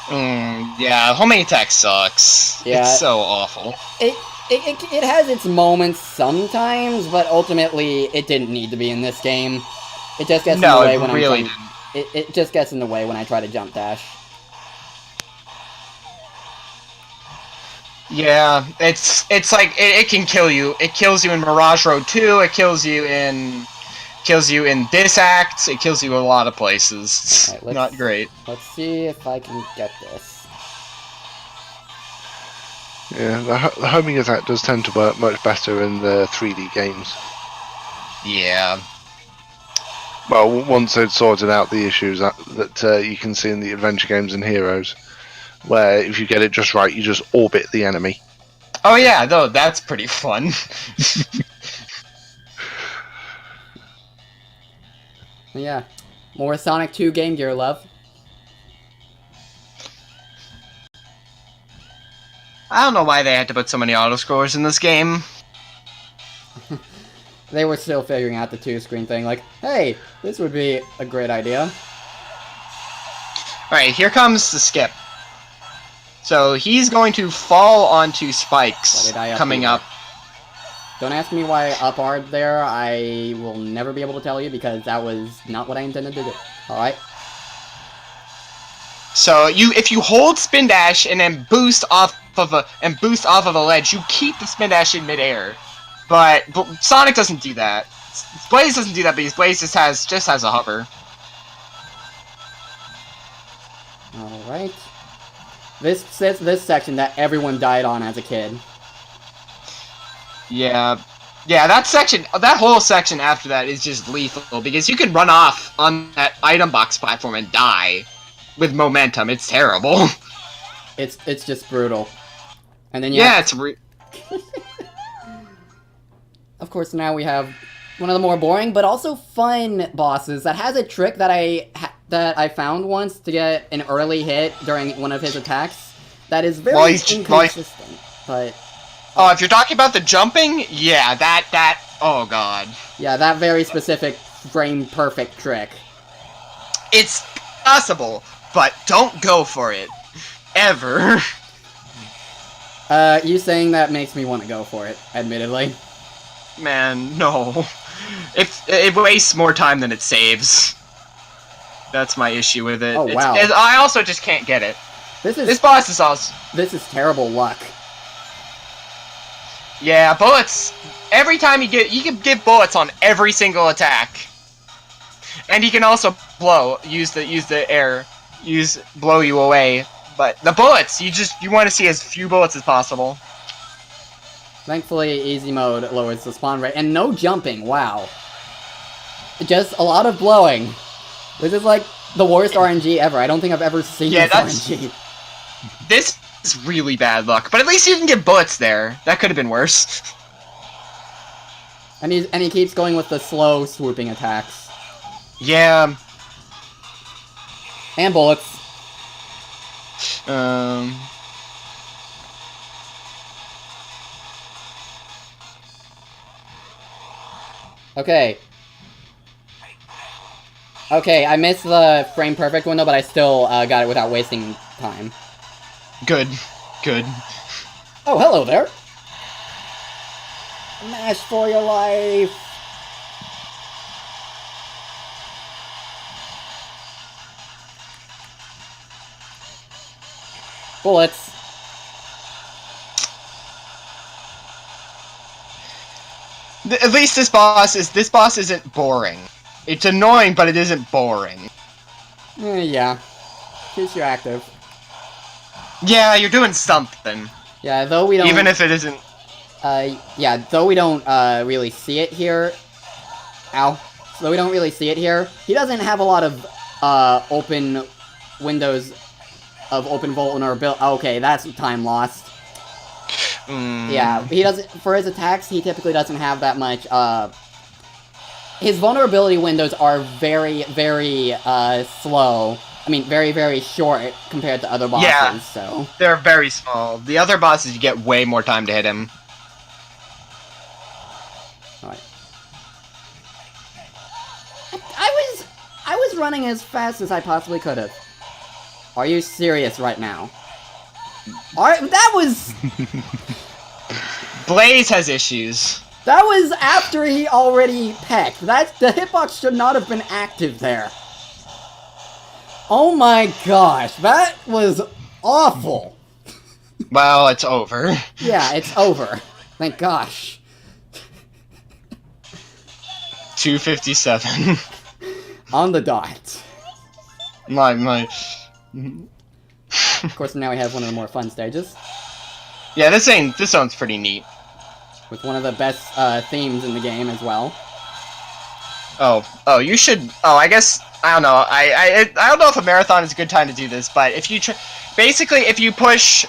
S3: Yeah, homing attack sucks.
S1: Yeah.
S3: It's so awful.
S1: It has its moments sometimes, but ultimately, it didn't need to be in this game. It just gets in the way when
S3: really
S1: I'm trying, it just gets in the way when I try to jump dash.
S3: Yeah, it's like it can kill you. It kills you in Mirage Road 2. It kills you in this act. It kills you a lot of places. It's
S1: Alright,
S3: not great.
S1: Let's see if I can get this.
S4: Yeah, the homing attack does tend to work much better in the 3D games.
S3: Yeah.
S4: Well, once they'd sorted out the issues that you can see in the adventure games and Heroes, where if you get it just right, you just orbit the enemy.
S3: Oh yeah, though that's pretty fun.
S1: Yeah, more Sonic 2 Game Gear love.
S3: I don't know why they had to put so many auto-scrollers in this game.
S1: They were still figuring out the two-screen thing, like, hey, this would be a great idea.
S3: Alright, here comes the skip. So he's going to fall onto spikes coming up.
S1: Don't ask me why up R there, I will never be able to tell you because that was not what I intended to do. Alright?
S3: So if you hold spin dash and then boost off of a ledge, you keep the spin dash in midair. But Sonic doesn't do that. Blaze doesn't do that because Blaze just has a hover.
S1: Alright. This section that everyone died on as a kid.
S3: Yeah, that whole section after that is just lethal because you can run off on that item box platform and die with momentum. It's terrible.
S1: It's just brutal. And then of course, now we have one of the more boring but also fun bosses that has a trick that I found once to get an early hit during one of his attacks. That is very inconsistent, but.
S3: Oh, if you're talking about the jumping, yeah, that. Oh god.
S1: Yeah, that very specific frame perfect trick.
S3: It's possible, but don't go for it. Ever.
S1: You saying that makes me want to go for it, admittedly.
S3: Man, no. It wastes more time than it saves. That's my issue with it.
S1: Oh, wow.
S3: I also just can't get it. This boss is awesome.
S1: This is terrible luck.
S3: Yeah, bullets. Every time you can give bullets on every single attack. And he can also use the air, blow you away. But the bullets, you want to see as few bullets as possible.
S1: Thankfully, easy mode lowers the spawn rate. And no jumping, wow. Just a lot of blowing. This is like the worst RNG ever. I don't think I've ever seen this RNG.
S3: This is really bad luck, but at least you can get bullets there. That could have been worse.
S1: And he keeps going with the slow swooping attacks.
S3: Yeah.
S1: And bullets. Okay. Okay, I missed the frame perfect window, but I still got it without wasting time.
S3: Good. Good.
S1: Oh, hello there. Mash for your life. Bullets.
S3: At least this boss isn't boring. It's annoying, but it isn't boring.
S1: Yeah. Keeps you active.
S3: Yeah, you're doing something.
S1: Yeah, though we don't...
S3: Even if it isn't...
S1: yeah, though we don't, really see it here... Ow. Though we don't really see it here, he doesn't have a lot of, open windows of open vulnerability. Okay, that's time lost. Yeah, he doesn't... For his attacks, he typically doesn't have that much, his vulnerability windows are very, very, slow. I mean, very, very short compared to other bosses, so...
S3: They're very small. The other bosses, you get way more time to hit him.
S1: Alright. I was running as fast as I possibly could have. Are you serious right now? Alright, that was...
S3: Blaze has issues.
S1: That was after he already pecked. The hitbox should not have been active there. Oh my gosh, that was awful.
S3: Well, it's over.
S1: Yeah, it's over. Thank gosh.
S3: 2:57.
S1: On the dot.
S3: My.
S1: Of course, now we have one of the more fun stages.
S3: Yeah, this one's pretty neat.
S1: With one of the best themes in the game as well.
S3: Oh, you should. Oh, I guess I don't know. I don't know if a marathon is a good time to do this, but if you basically if you push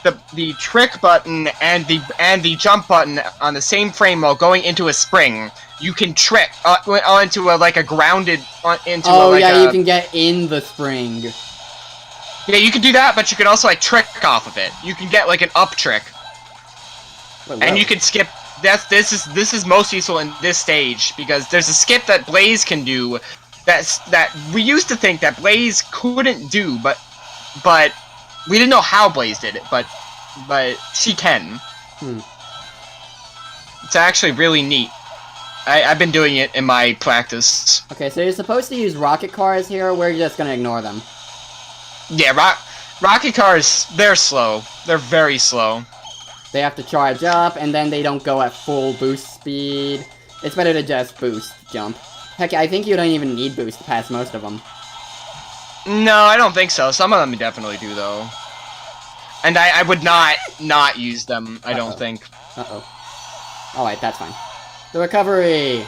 S3: the trick button and the jump button on the same frame while going into a spring, you can trick onto a grounded into.
S1: Oh yeah, you can get in the spring.
S3: Yeah, you can do that, but you can also trick off of it. You can get an up trick.
S1: Wait,
S3: and you can skip. This is most useful in this stage because there's a skip that Blaze can do. That we used to think that Blaze couldn't do, but we didn't know how Blaze did it. But she can. It's actually really neat. I've been doing it in my practice.
S1: Okay, so you're supposed to use rocket cars here, or we're just gonna ignore them?
S3: Yeah, rocket cars. They're slow. They're very slow.
S1: They have to charge up, and then they don't go at full boost speed. It's better to just boost jump. Heck, I think you don't even need boost to pass most of them.
S3: No, I don't think so. Some of them definitely do, though. And I would not use them, I don't think.
S1: Uh-oh. Alright, that's fine. The recovery!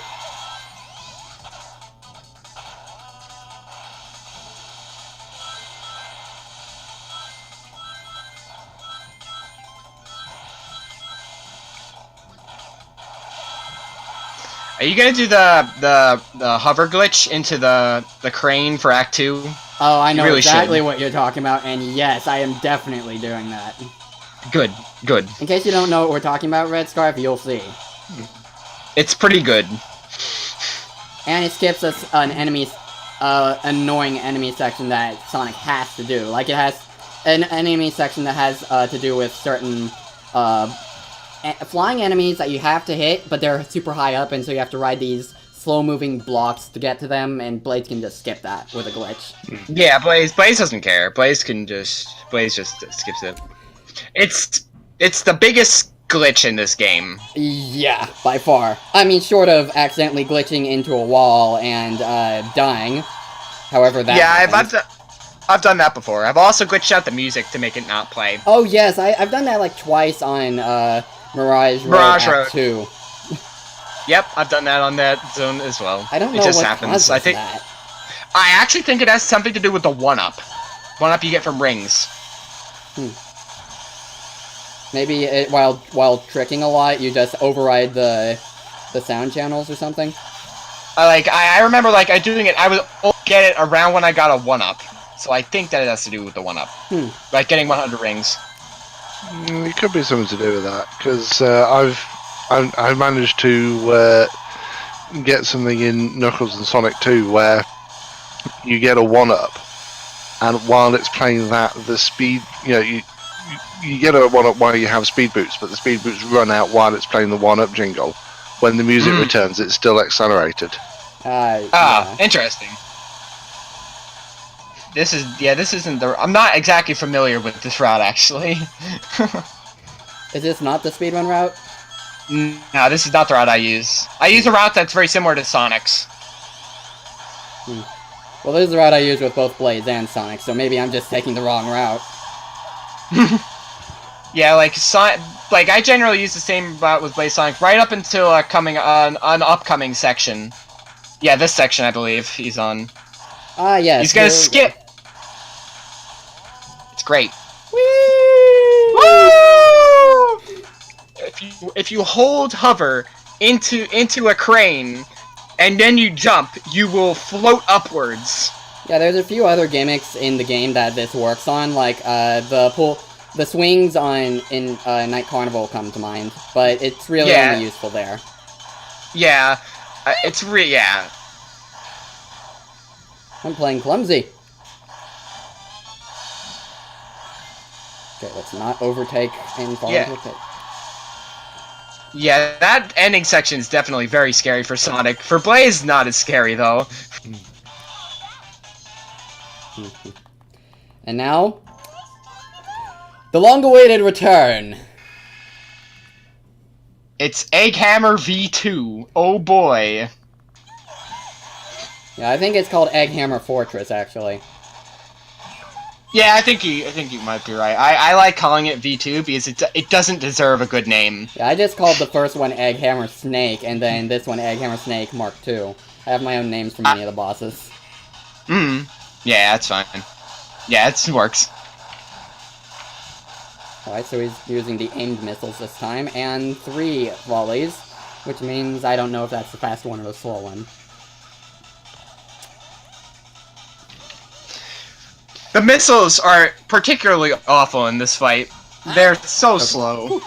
S3: Are you gonna do the hover glitch into the crane for Act 2?
S1: Oh, I know
S3: really
S1: exactly what you're talking about, and yes, I am definitely doing that.
S3: Good, good.
S1: In case you don't know what we're talking about, Red Scarf, you'll see.
S3: It's pretty good.
S1: And it skips us an annoying enemy section that Sonic has to do. Like, it has an enemy section that has to do with certain flying enemies that you have to hit, but they're super high up, and so you have to ride these slow-moving blocks to get to them, and Blaze can just skip that with a glitch.
S3: Yeah, Blaze doesn't care. Blaze just skips it. It's the biggest glitch in this game.
S1: Yeah, by far. I mean, short of accidentally glitching into a wall and dying. However that happens.
S3: I've done that before. I've also glitched out the music to make it not play.
S1: Oh yes, I've done that like twice on Mirage Road
S3: Mirage
S1: Act
S3: Road.
S1: 2.
S3: Yep, I've done that on that zone as well.
S1: I don't know
S3: it just
S1: what
S3: happens.
S1: causes
S3: I think
S1: that.
S3: I actually think it has something to do with the 1-up. 1-up you get from rings.
S1: Maybe while tricking a lot, you just override the sound channels or something.
S3: I remember like doing it. I would get it around when I got a 1-up. So I think that it has to do with the 1-up. Like getting 100 rings.
S4: It could be something to do with that, because I managed to get something in Knuckles and Sonic 2 where you get a 1-up, and while it's playing that, the speed, you get a 1-up while you have speed boots, but the speed boots run out while it's playing the 1-up jingle. When the music returns, it's still accelerated.
S1: Yeah.
S3: Interesting. This isn't the... I'm not exactly familiar with this route, actually.
S1: Is this not the speedrun route?
S3: No, this is not the route I use. I use a route that's very similar to Sonic's.
S1: Well, this is the route I use with both Blades and Sonic, so maybe I'm just taking the wrong route.
S3: Yeah, like I generally use the same route with Blaze Sonic right up until an upcoming section. Yeah, this section I believe he's on.
S1: Yes.
S3: He's gonna skip. It's great.
S1: Whee!
S3: Woo! If you hold hover into a crane, and then you jump, you will float upwards.
S1: Yeah, there's a few other gimmicks in the game that this works on, like the swings in Night Carnival come to mind, but it's really only useful there.
S3: Yeah, yeah.
S1: I'm playing clumsy. Okay, let's not overtake and fall into the pit.
S3: Yeah, that ending section is definitely very scary for Sonic. For Blaze, not as scary, though.
S1: And now, the long-awaited return.
S3: It's Egghammer V2. Oh boy.
S1: Yeah, I think it's called Egghammer Fortress, actually.
S3: Yeah, I think you might be right. I like calling it V2 because it doesn't deserve a good name.
S1: Yeah, I just called the first one Egghammer Snake, and then this one Egghammer Snake Mark II. I have my own names for many of the bosses.
S3: Yeah, that's fine. Yeah, it works.
S1: Alright, so he's using the aimed missiles this time, and 3 volleys, which means I don't know if that's the fast one or the slow one.
S3: The missiles are particularly awful in this fight. They're so slow.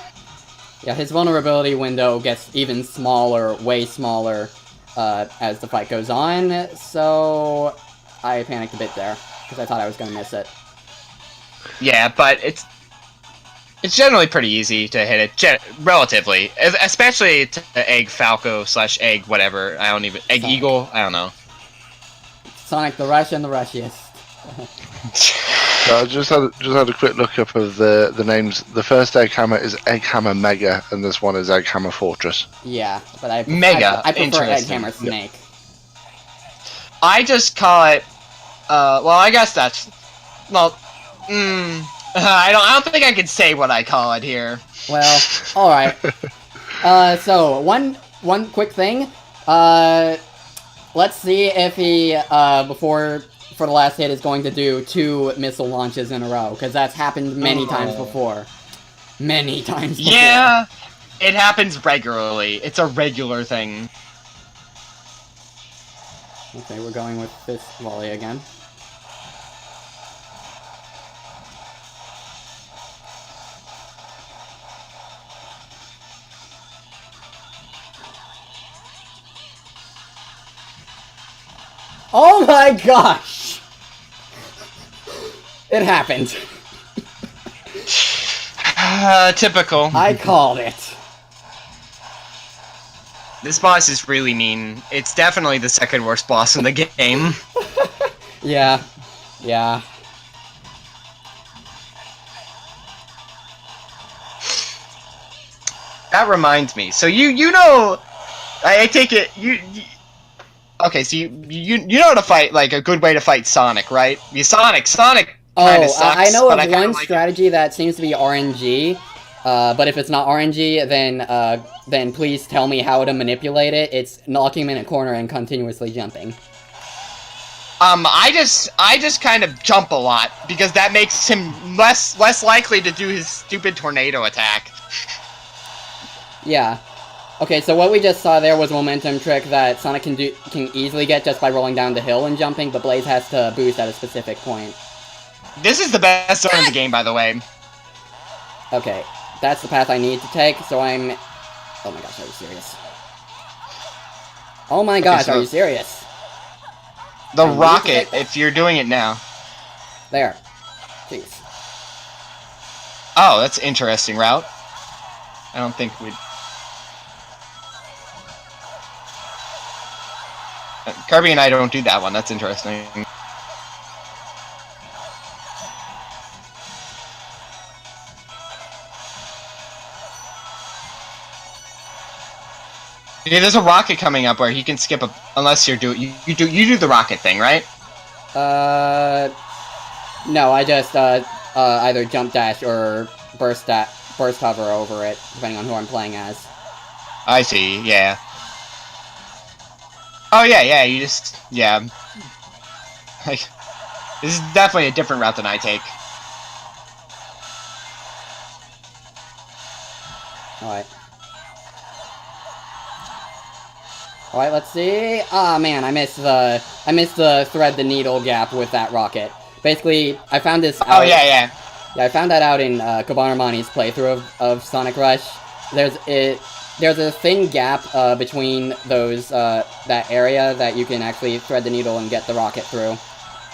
S1: Yeah, his vulnerability window gets even smaller, way smaller, as the fight goes on, so I panicked a bit there, because I thought I was going to miss it.
S3: Yeah, but it's generally pretty easy to hit it, relatively. Especially to Egg Falco / Egg whatever, Egg
S1: Sonic.
S3: Eagle, I don't know.
S1: Sonic the Rush and the Rushiest.
S4: So I just had a quick look up of the names. The first Egghammer is Egghammer Mega, and this one is Egghammer Fortress.
S1: Yeah, but I prefer
S3: Interesting.
S1: Egghammer Snake.
S3: I just call it. Well, I guess that's. Well, I don't think I can say what I call it here.
S1: Well, all right. So one quick thing. Let's see if he for the last hit is going to do 2 missile launches in a row, because that's happened many times before. Many times before.
S3: Yeah, it happens regularly. It's a regular thing.
S1: Okay, we're going with this volley again. Oh my gosh! It happened.
S3: Typical.
S1: I called it.
S3: This boss is really mean. It's definitely the second worst boss in the game.
S1: Yeah. Yeah.
S3: That reminds me. So you know, I take it you Okay, so you know how to fight, like, a good way to fight Sonic, right? Sonic kinda sucks,
S1: I know
S3: but
S1: of
S3: kinda
S1: one
S3: like
S1: strategy that seems to be RNG, but if it's not RNG, then please tell me how to manipulate it. It's knocking him in a corner and continuously jumping.
S3: I just kind of jump a lot, because that makes him less likely to do his stupid tornado attack.
S1: Yeah. Okay, so what we just saw there was a momentum trick that Sonic can easily get just by rolling down the hill and jumping, but Blaze has to boost at a specific point.
S3: This is the best zone in the game, by the way.
S1: Okay, that's the path I need to take, so I'm... Oh my gosh, are you serious? Oh my gosh,
S3: so
S1: are you serious?
S3: The
S1: I need to
S3: rocket,
S1: take that.
S3: if you're doing it now.
S1: There. Jeez.
S3: Oh, that's interesting route. I don't think we'd... Kirby and I don't do that one, that's interesting. Yeah, there's a rocket coming up where he can skip unless you do the rocket thing, right?
S1: No, I just, either jump dash or burst hover over it, depending on who I'm playing as.
S3: I see, yeah. Oh yeah, you just, yeah. Like, this is definitely a different route than I take.
S1: Alright. Alright, let's see. Ah, man, I missed the thread the needle gap with that rocket. Basically, I found this out.
S3: Oh, yeah.
S1: Yeah, I found that out in, Kabanarmani's playthrough of Sonic Rush. There's a thin gap, between those, that area that you can actually thread the needle and get the rocket through.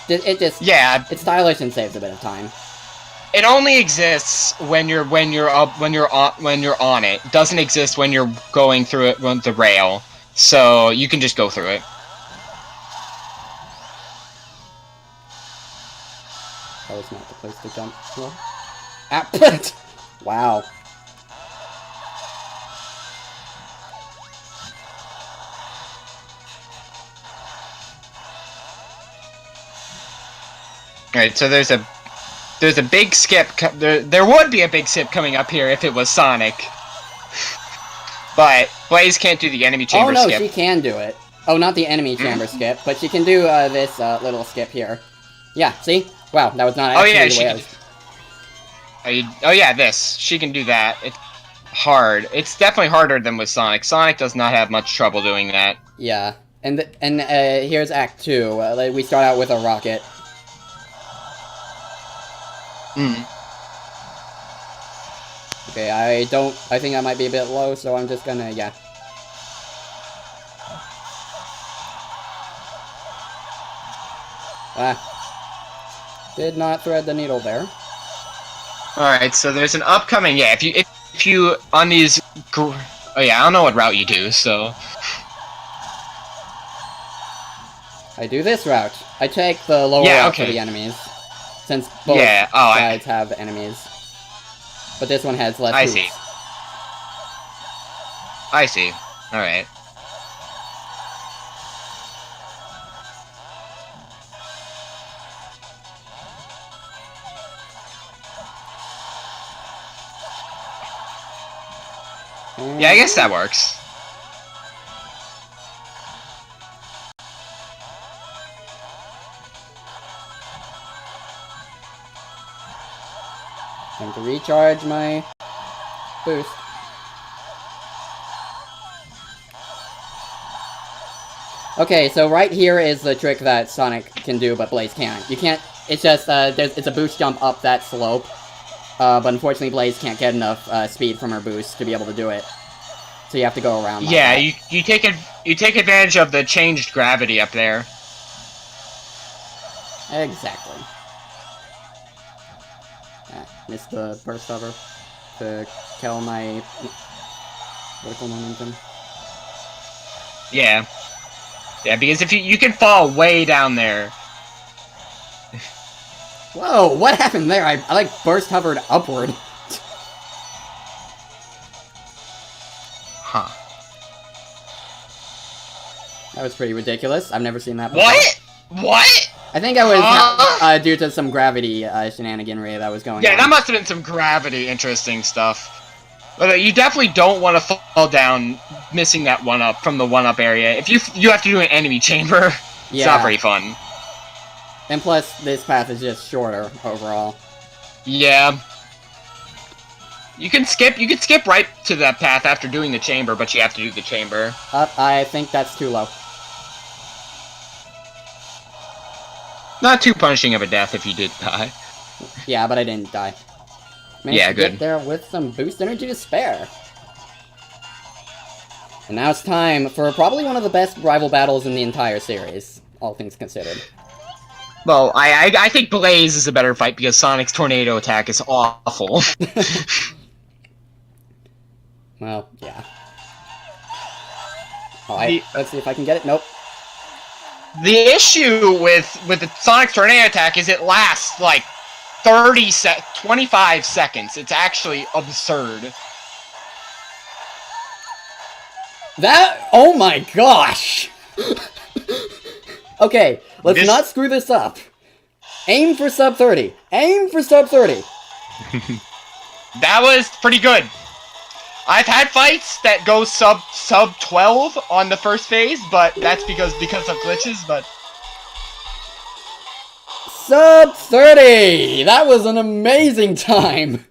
S1: It just... Yeah. It's stylish and saves a bit of time.
S3: It only exists when you're on it. It doesn't exist when you're going through it on the rail. So you can just go through it.
S1: That was not the place to jump. Ah, wow.
S3: Alright, so there's a big skip. There would be a big skip coming up here if it was Sonic. But Blaze can't do the enemy chamber skip.
S1: Oh no, she can do it. Oh, not the enemy chamber skip, but she can do this little skip here. Yeah, see? Wow, that was not actually the way I was...
S3: Oh yeah, this. She can do that. It's hard. It's definitely harder than with Sonic. Sonic does not have much trouble doing that.
S1: Yeah, and here's Act 2. We start out with a rocket. Okay, I think I might be a bit low, so I'm just gonna, yeah. Ah. Did not thread the needle there.
S3: Alright, so there's an upcoming, yeah, if you, on these, oh yeah, I don't know what route you do, so.
S1: I do this route. I take the lower route for the enemies. Since both sides have enemies. But this one has less hoops.
S3: I see. Alright. Yeah, I guess that works.
S1: Time to recharge my boost. Okay, so right here is the trick that Sonic can do, but Blaze can't. You can't... It's just, it's a boost jump up that slope. But unfortunately, Blaze can't get enough speed from her boost to be able to do it. So you have to go around like that.
S3: You take advantage of the changed gravity up there.
S1: Exactly. Missed the burst hover to kill my vertical momentum.
S3: Yeah. Yeah, because if you can fall way down there.
S1: Whoa, what happened there? I like burst hovered upward.
S3: Huh.
S1: That was pretty ridiculous. I've never seen that before.
S3: What?
S1: I think I was due to some gravity shenaniganry that was going on.
S3: Yeah, that must have been some gravity interesting stuff. But you definitely don't want to fall down missing that 1-up from the 1-up area. If you have to do an enemy chamber, it's not very fun.
S1: And plus, this path is just shorter overall.
S3: Yeah. You can skip right to that path after doing the chamber, but you have to do the chamber.
S1: I think that's too low.
S3: Not too punishing of a death if you did die.
S1: Yeah, but I didn't die. Managed to get there with some boost energy to spare. And now it's time for probably one of the best rival battles in the entire series, all things considered.
S3: Well, I think Blaze is a better fight because Sonic's tornado attack is awful.
S1: Well, yeah. Alright, let's see if I can get it. Nope.
S3: The issue with the Sonic's tornado attack is it lasts like 25 seconds. It's actually absurd.
S1: Oh my gosh! Okay, let's not screw this up. Aim for sub 30. Aim for sub 30.
S3: That was pretty good. I've had fights that go sub 12 on the first phase, but that's because of glitches, but...
S1: Sub 30! That was an amazing time!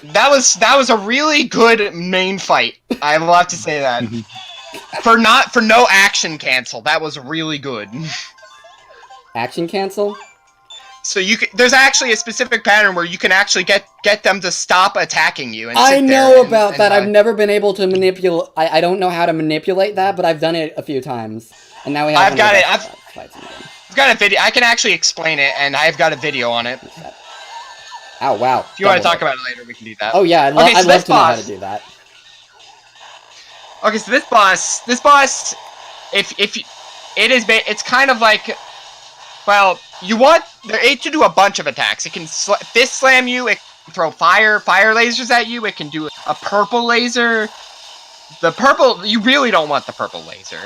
S3: That was a really good main fight. I will have to say that. For no action cancel, that was really good.
S1: Action cancel?
S3: So there's actually a specific pattern where you can actually get them to stop attacking you. And
S1: I know about that. I've never been able to manipulate. I don't know how to manipulate that, but I've done it a few times. And now we have.
S3: I've got a video. I can actually explain it, and I've got a video on it.
S1: Oh wow!
S3: If you want to talk about it later, we can do that.
S1: Oh yeah, I'd love to know how to do that.
S3: Okay, so this boss, it's kind of like, well, you want it to do a bunch of attacks. It can fist slam you. It can throw fire lasers at you. It can do a purple laser. The purple, you really don't want the purple laser.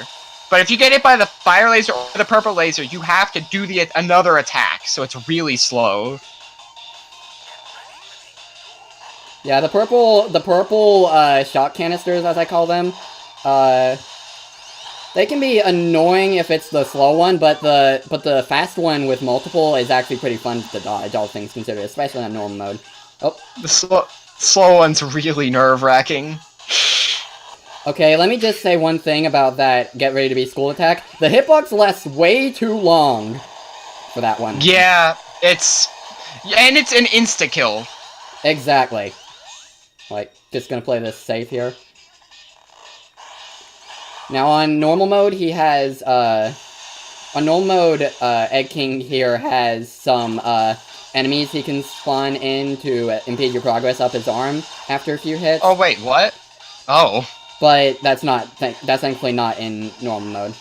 S3: But if you get hit by the fire laser or the purple laser, you have to do another attack. So it's really slow.
S1: Yeah, the purple shot canisters, as I call them, they can be annoying if it's the slow one, but the fast one with multiple is actually pretty fun to dodge, all things considered, especially on normal mode. Oh.
S3: The slow one's really nerve-wracking.
S1: Okay, let me just say one thing about that Get Ready to Be School attack. The hitbox lasts way too long for that one.
S3: Yeah, it's an insta-kill.
S1: Exactly. Like, just gonna play this safe here. Now, on normal mode, he has, on normal mode, Egg King here has some, enemies he can spawn in to impede your progress up his arm after a few hits.
S3: Oh, wait, what? Oh.
S1: But that's thankfully not in normal mode.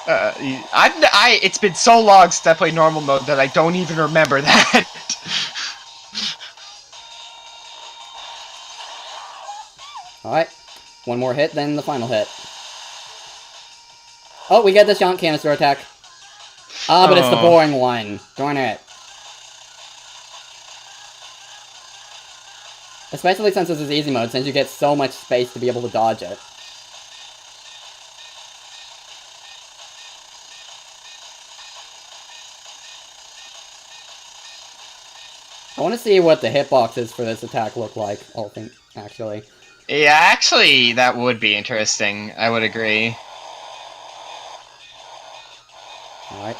S3: It's been so long since I played normal mode that I don't even remember that.
S1: Alright. One more hit, then the final hit. Oh, we get the shot canister attack. Ah, but it's the boring one. Darn it. Especially since this is easy mode, since you get so much space to be able to dodge it. I want to see what the hitboxes for this attack look like, actually.
S3: Yeah, actually, that would be interesting. I would agree.
S1: Alright.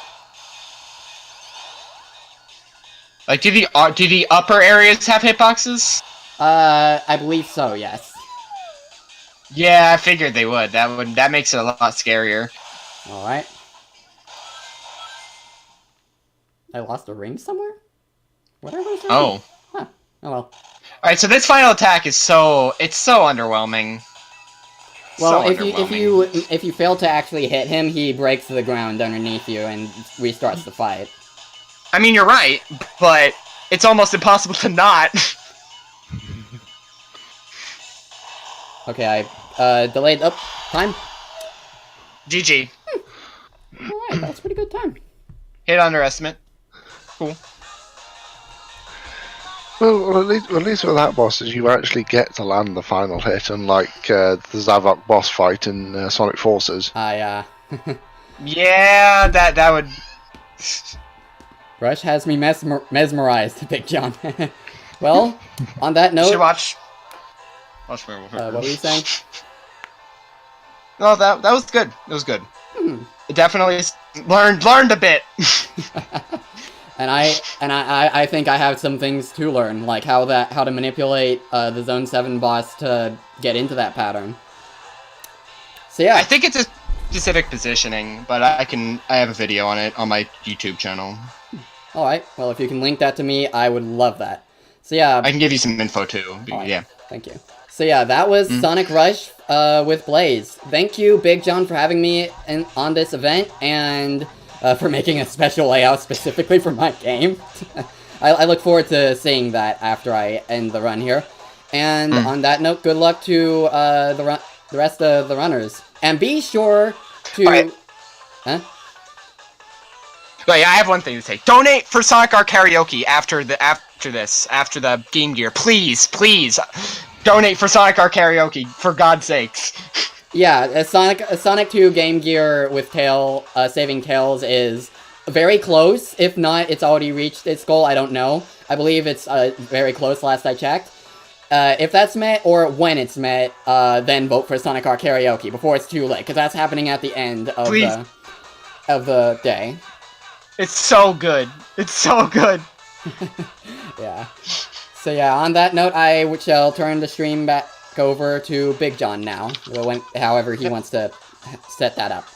S3: Like, do the upper areas have hitboxes?
S1: I believe so, yes.
S3: Yeah, I figured they would. That makes it a lot scarier.
S1: Alright. I lost a ring somewhere? Whatever was that?
S3: Oh.
S1: Huh. Oh well.
S3: Alright, so this final attack is so underwhelming.
S1: Well, if you fail to actually hit him, he breaks the ground underneath you and restarts the fight.
S3: I mean, you're right, but it's almost impossible to not.
S1: Okay, I delayed. Oh, time.
S3: GG.
S1: Alright, that's a pretty good time.
S3: Hit underestimate. Cool.
S4: Well, at least with that boss, is you actually get to land the final hit, unlike the Zavok boss fight in Sonic Forces.
S1: I,
S3: Yeah, that would.
S1: Rush has me mesmerized, Big John. Well, on that
S3: You
S1: note,
S3: should watch. Watch
S1: what were you saying?
S3: No, that was good. It was good.
S1: Hmm.
S3: It definitely learned a bit.
S1: And I think I have some things to learn, like how to manipulate the Zone 7 boss to get into that pattern. So yeah.
S3: I think it's a specific positioning, but I have a video on it on my YouTube channel.
S1: Alright, well if you can link that to me, I would love that. So yeah.
S3: I can give you some info too.
S1: Right,
S3: yeah.
S1: Thank you. So yeah, that was Sonic Rush with Blaze. Thank you, Big John, for having me on this event, and for making a special layout specifically for my game. I look forward to seeing that after I end the run here. And on that note, good luck to the rest of the runners. And be sure to...
S3: Right.
S1: Huh?
S3: Wait, I have one thing to say. Donate for Sonic Art Karaoke after the Game Gear. Please. Donate for Sonic Art Karaoke, for God's sakes.
S1: Yeah, a Sonic 2 Game Gear with saving Tails is very close. If not, it's already reached its goal. I don't know. I believe it's very close last I checked. If that's met, or when it's met, then vote for Sonic Art Karaoke before it's too late, because that's happening at the end of the day.
S3: It's so good. It's so good.
S1: Yeah. So yeah, on that note, I shall turn the stream back over to Big John now, however he wants to set that up.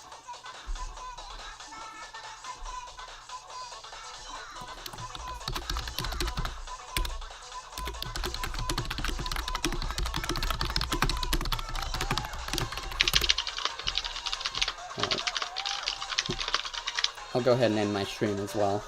S1: I'll go ahead and end my stream as well.